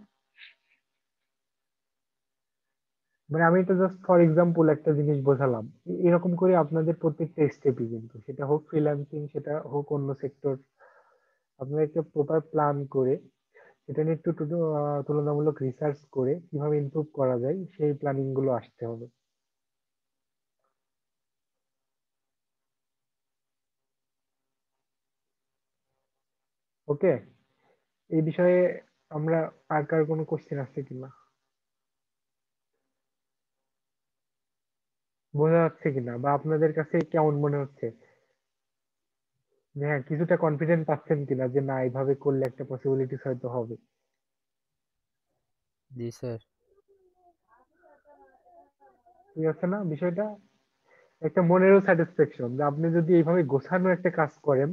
মানে আমি তো জাস্ট ফর এক্সাম্পল একটা জিনিস বোঝালাম, এরকম করে আপনাদের প্রত্যেকটা স্টেপই, কিন্তু সেটা হোক ফ্রিল্যান্সিং, সেটা হোক অন্য সেক্টর, আপনারা একটা প্রপার প্ল্যান করে সেটা নিয়ে একটু তুলনামূলক রিসার্চ করে কিভাবে ইমপ্রুভ করা যায় সেই প্ল্যানিং গুলো আসতে হবে। ওকে, এই বিষয়ে আমরা আর কার কোনো কোশ্চেন আছে কিনা, বোঝা যাচ্ছে কিনা, বা আপনাদের কাছে কেমন মনে হচ্ছে যে হ্যাঁ কিছুটা কনফিডেন্ট পাচ্ছেন কিনা যে না এইভাবে করলে একটা পসিবিলিটিস হয়তো হবে? জি স্যার। ঠিক আছে না বিষয়টা? একটা মনেরও স্যাটিসফ্যাকশন যে আপনি যদি এইভাবে গোছানো একটা কাজ করেন,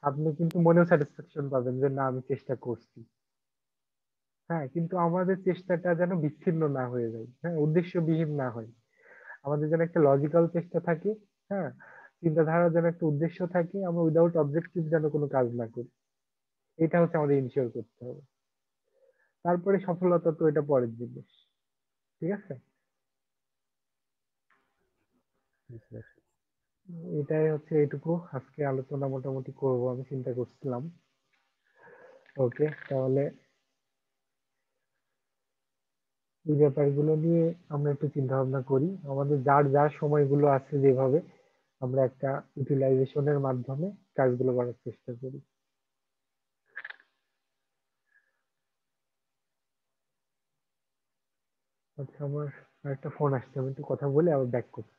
আপনি কিন্তু মনেও স্যাটিসফ্যাকশন পাবেন যে না আমি চেষ্টা করছি। হ্যাঁ, কিন্তু আমাদের চেষ্টাটা যেন বিচ্ছিন্ন না হয়ে যায়, হ্যাঁ, উদ্দেশ্যবিহীন না হয়। আমাদের যেন একটা লজিক্যাল চেষ্টা থাকে, হ্যাঁ, চিন্তাধারা যেন একটা উদ্দেশ্য থাকে, আমরা উইদাউট অবজেক্টিভ যেন কোনো কাজ না করি। এটা হচ্ছে আমাদের ইনশিওর করতে হবে। তারপরে সফলতা তো এটা পরের জিনিস। ঠিক আছে, জি স্যার। এটাই হচ্ছে এইটুকু আজকে আলোচনা মোটামুটি করব আমি চিন্তা করছিলাম। ওকে, তাহলে এই ব্যাপারগুলো নিয়ে আমরা একটু চিন্তা ভাবনা করি, আমাদের যার যার সময়গুলো আছে যেভাবে আমরা একটা ইউটিলাইজেশনের মাধ্যমে কাজগুলো করার চেষ্টা করি। আচ্ছা, আমার একটা ফোন আসছে, আমি একটু কথা বলে আবার ব্যাক করছি।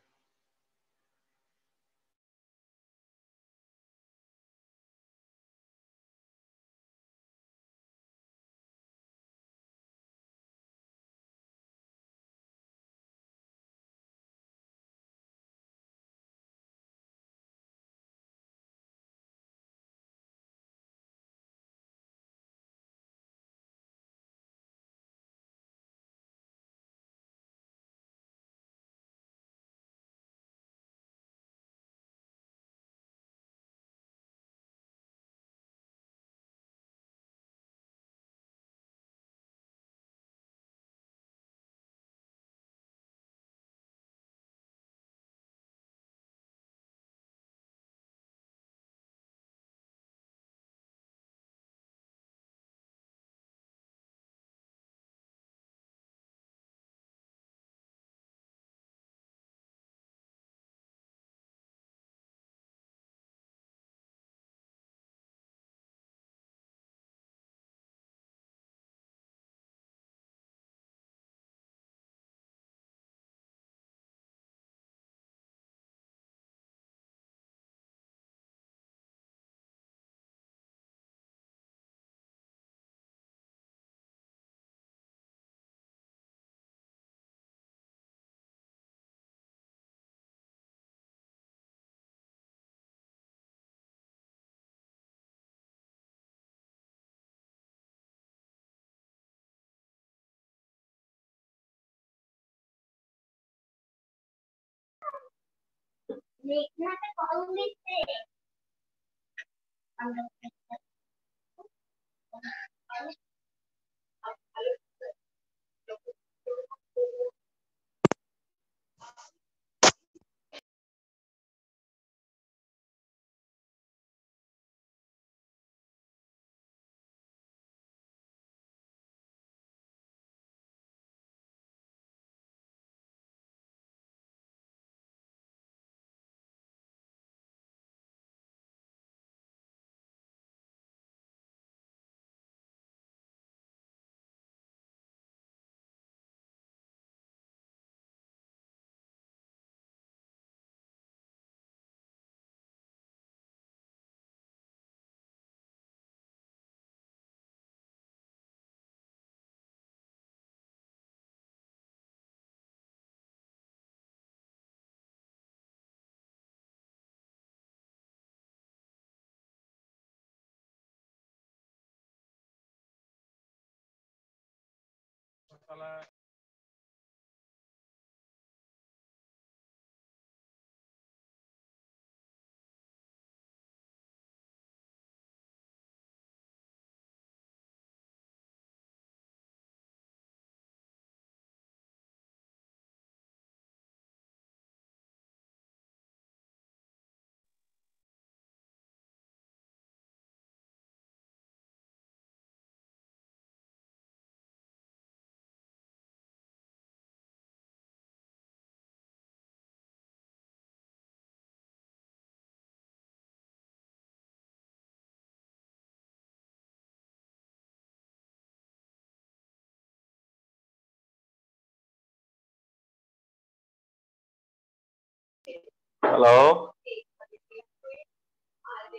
হ্যালো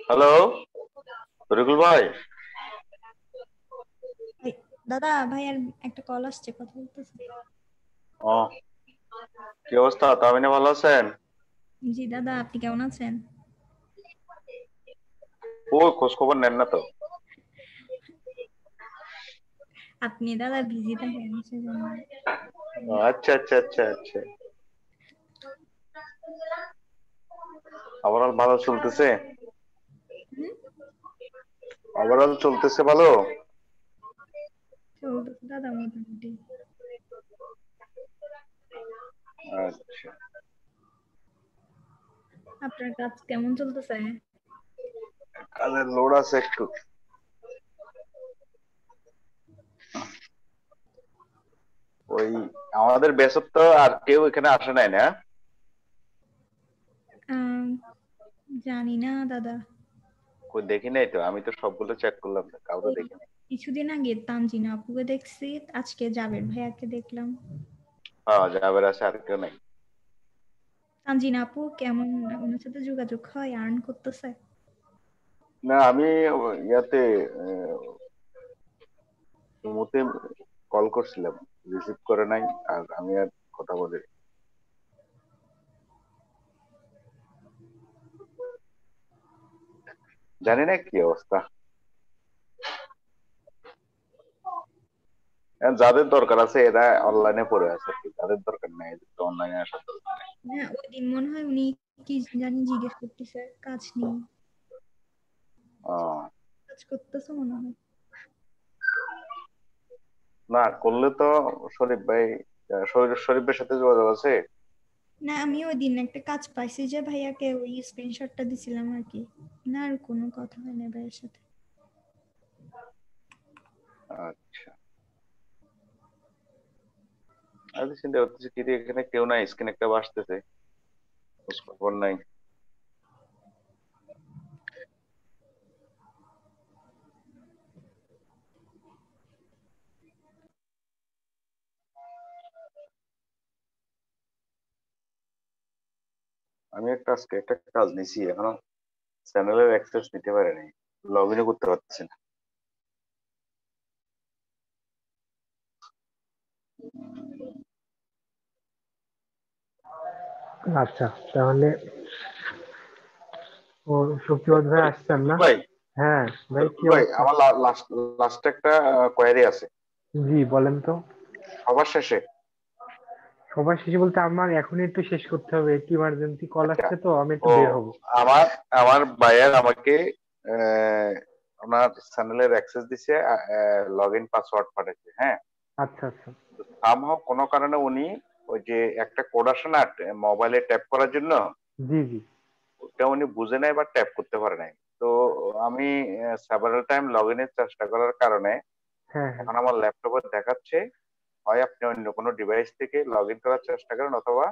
হ্যালো তরিকুল ভাই। দাদা ভাইয়ার একটা কল আসছে, কথা বলতেছে। ও কি অবস্থা, তামিনে ভালো আছেন? জি দাদা, আপনি কেমন আছেন? ও খোঁজ খবর নেন না তো। আপনি দাদা বিজি থাকেন সেজন্য। আচ্ছা আচ্ছা আচ্ছা আচ্ছা। ওভারঅল ভালো চলতেছে? ওভারঅল চলতেছে ভালো? চলতেছে দাদা মোটামুটি। আচ্ছা। আপনার কাজ কেমন চলতেছে? কাজের লোড আছে একটু। ওই আমাদের বেসব তো আর কেউ এখানে আসে নাই না? জানি না দাদা, কই দেখি নাই তো, আমি তো সবগুলো চেক করলাম না, কাউকে দেখি নাই। কিছুদিন আগে তানজিনা আপুকে দেখছি, আজকে জাবের ভাইয়াকে দেখলাম। হ্যাঁ যাবার আছে, আর কেউ নাই। তানজিনা আপু কেমন, ওনার সাথে যোগাযোগ হয়, আর্ন করতেছে? না আমি ইয়াতে ইমোতে কল করছিলাম, রিসিভ করে নাই, আর আমি আর কথা বলি। জানি না কি অবস্থা। যাদের দরকার আছে এরা অনলাইনে পড়ে আছে, যাদের দরকার নাই এদের তো অনলাইনে আসার দরকার নাই। না ওই দিন মনে হয় উনি কি জানি জিজ্ঞেস করতেছে, কাজ নেই, কাজ করতেছে মনে হয়। না করলে তো শরীফ ভাই, শরীফের সাথে যোগাযোগ আছে। না আমি ওই দিন একটা কাজ পাইছি যে ভাইয়াকে ওই স্ক্রিনশটটা দিছিলাম আর কি, না আর কোনো কথা হয় না ভাইয়ের সাথে। আচ্ছা আমি চিন্তা করতেছি কি এখানে কেউ নাই, স্ক্রিন একটা বাসতেছে, খোঁজ খবর নাই। আমি আজকে একটা কাজ নিছি, এখনো চ্যানেলের অ্যাক্সেস নিতে পারি নাই, লগ ইনও করতে পারতেছি না। আচ্ছা তাহলে ও শক্তিবাদ ভাই আসছেন না? ভাই হ্যাঁ ভাই কি ভাই অবস্থা? আমার লাস্ট একটা কোয়েরি আছে। জি বলেন তো। সবার শেষে সবার শেষে বলতে আমার এখন একটু শেষ করতে হবে, একটু ইমার্জেন্সি কল আচ্ছা, আসছে তো আমি একটু ও বের হবো। আমার আমার ভাইয়ার আমাকে ওনার চ্যানেলের অ্যাক্সেস দিছে, লগ ইন পাসওয়ার্ড পাঠাচ্ছে। হ্যাঁ আচ্ছা আচ্ছা সামহাও কোনো কারণে উনি ওই যে একটা কোড আসে না মোবাইলে ট্যাপ করার জন্য, জি জি ওটা উনি বুঝে নাই বা ট্যাপ করতে পারে নাই। তো আমি সেভারাল টাইম লগ ইনের চেষ্টা করার কারণে হ্যাঁ হ্যাঁ এখন আমার ল্যাপটপে দেখাচ্ছে হয় আপনি অন্য কোনো ডিভাইস থেকে লগ ইন করার চেষ্টা করেন অথবা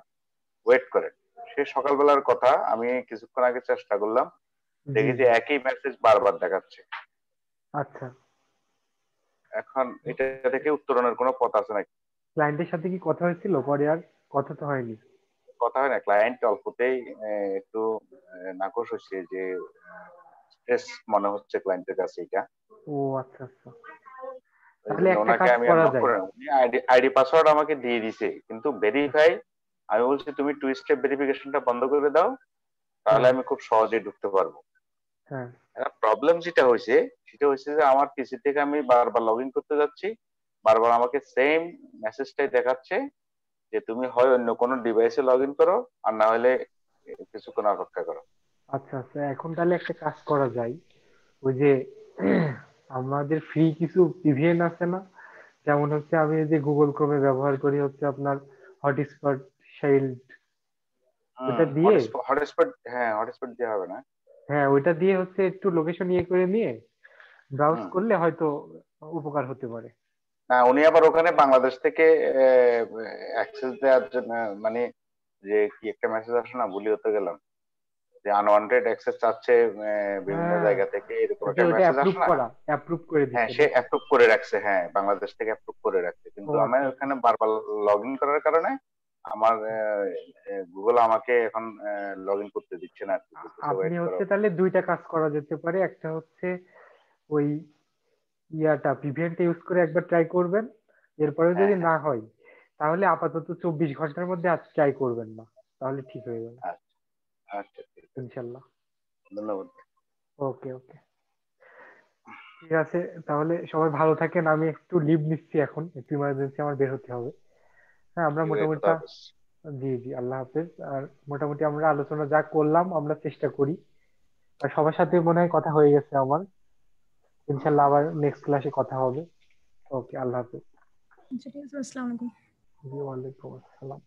ওয়েট করেন। সে সকালবেলার কথা, আমি কিছুক্ষণ আগে চেষ্টা করলাম, জি দেখি যে জি একই মেসেজ বারবার দেখাচ্ছে। আচ্ছা এখন এটা থেকে উত্তরণের কোনো পথ আছে নাকি? ক্লায়েন্টের সাথে কি কথা হয়েছিল? পরে আর কথা তো হয়নি। কথা হয় না, ক্লায়েন্ট অল্পতেই একটু নাকশ হচ্ছে যে স্ট্রেস মনে হচ্ছে ক্লায়েন্টের কাছে এটা। ও আচ্ছা আচ্ছা এই তাহলে জন্য একটা ওনাকে কাজ আমি আর করা নক যায়। করে, উনি আইডি পাসওয়ার্ড আমাকে দিয়ে দিছে কিন্তু ভেরিফাই, আমি বলছি তুমি টু স্টেপ ভেরিফিকেশনটা বন্ধ করে দাও, তাহলে হ্যাঁ আমি খুব সহজেই ঢুকতে পারবো। হ্যাঁ প্রবলেম যেটা হয়েছে সেটা হচ্ছে যে আমার পিসি থেকে আমি বারবার লগ ইন করতে যাচ্ছি, বারবার আমাকে সেম মেসেজটাই দেখাচ্ছে যে তুমি হয় অন্য কোনো ডিভাইসে লগ ইন করো আর না হলে কিছুক্ষণ অপেক্ষা করো। আচ্ছা আচ্ছা এখন তাহলে একটা কাজ করা যায়, ওই যে আমাদের ফ্রি কিছু পিভিএন আছে না, যেমন হচ্ছে আমি যে গুগল ক্রোমে ব্যবহার করি হচ্ছে আপনার হটস্পট শিল্ড, ওটা দিয়ে হটস্পট, হ্যাঁ হটস্পট দিয়ে হবে না। হ্যাঁ ওইটা দিয়ে হচ্ছে একটু লোকেশন ইয়ে করে নিয়ে ব্রাউজ হুম করলে হয়তো উপকার হতে পারে। না উনি আবার ওখানে বাংলাদেশ থেকে অ্যাক্সেস দেওয়ার জন্য, মানে যে কি একটা মেসেজ আসে না, ভুলি হতে গেলাম, যে আনওয়ান্টেড অ্যাক্সেস চাচ্ছে বিভিন্ন হ্যাঁ জায়গা থেকে, এরকম ওইটা একটা ওইটা মেসেজ অ্যাপ্রুভ আসে না। করা, অ্যাপ্রুভ করে হ্যাঁ দিচ্ছে সে নাকি? অ্যাপ্রুভ করে রাখছে, হ্যাঁ বাংলাদেশ থেকে অ্যাপ্রুভ করে রাখছে, ও কিন্তু আমার আচ্ছা ওখানে বারবার লগ ইন করার কারণে আমার গুগল আমাকে এখন লগ ইন করতে দিচ্ছে না, একটু আপনি ওয়েট করো। হচ্ছে তাহলে দুইটা কাজ করা যেতে পারে। একটা হচ্ছে ওই প্রিভেন্ট ইউজ করে একবার ট্রাই করবেন, এরপরে হ্যাঁ যদি হ্যাঁ, না হয় তাহলে আপাতত 24 ঘন্টার মধ্যে আজ ট্রাই করবেন না, তাহলে ঠিক হয়ে যাবে আচ্ছা আচ্ছা, ঠিক আছে, ইনশাল্লাহ। ধন্যবাদ। ওকে ওকে, ঠিক আছে, তাহলে সবাই ভালো থাকেন। আমি একটু লিভ নিচ্ছি এখন, একটু ইমার্জেন্সি আমার বের হতে হবে। হ্যাঁ, আমরা ঠিক আছে, মোটামুটি খোদা হাফেজ। জি জি, আল্লাহ হাফেজ। আর মোটামুটি আমরা আলোচনা যা করলাম আমরা চেষ্টা করি, আর সবার সাথে মনে হয় কথা হয়ে গেছে আমার। ইনশাল্লাহ আবার নেক্সট ক্লাসে কথা হবে। ওকে, আল্লাহ হাফেজ। আচ্ছা ঠিক আছে, আসসালামু আলাইকুম। জি, ওয়ালাইকুম আসসালাম।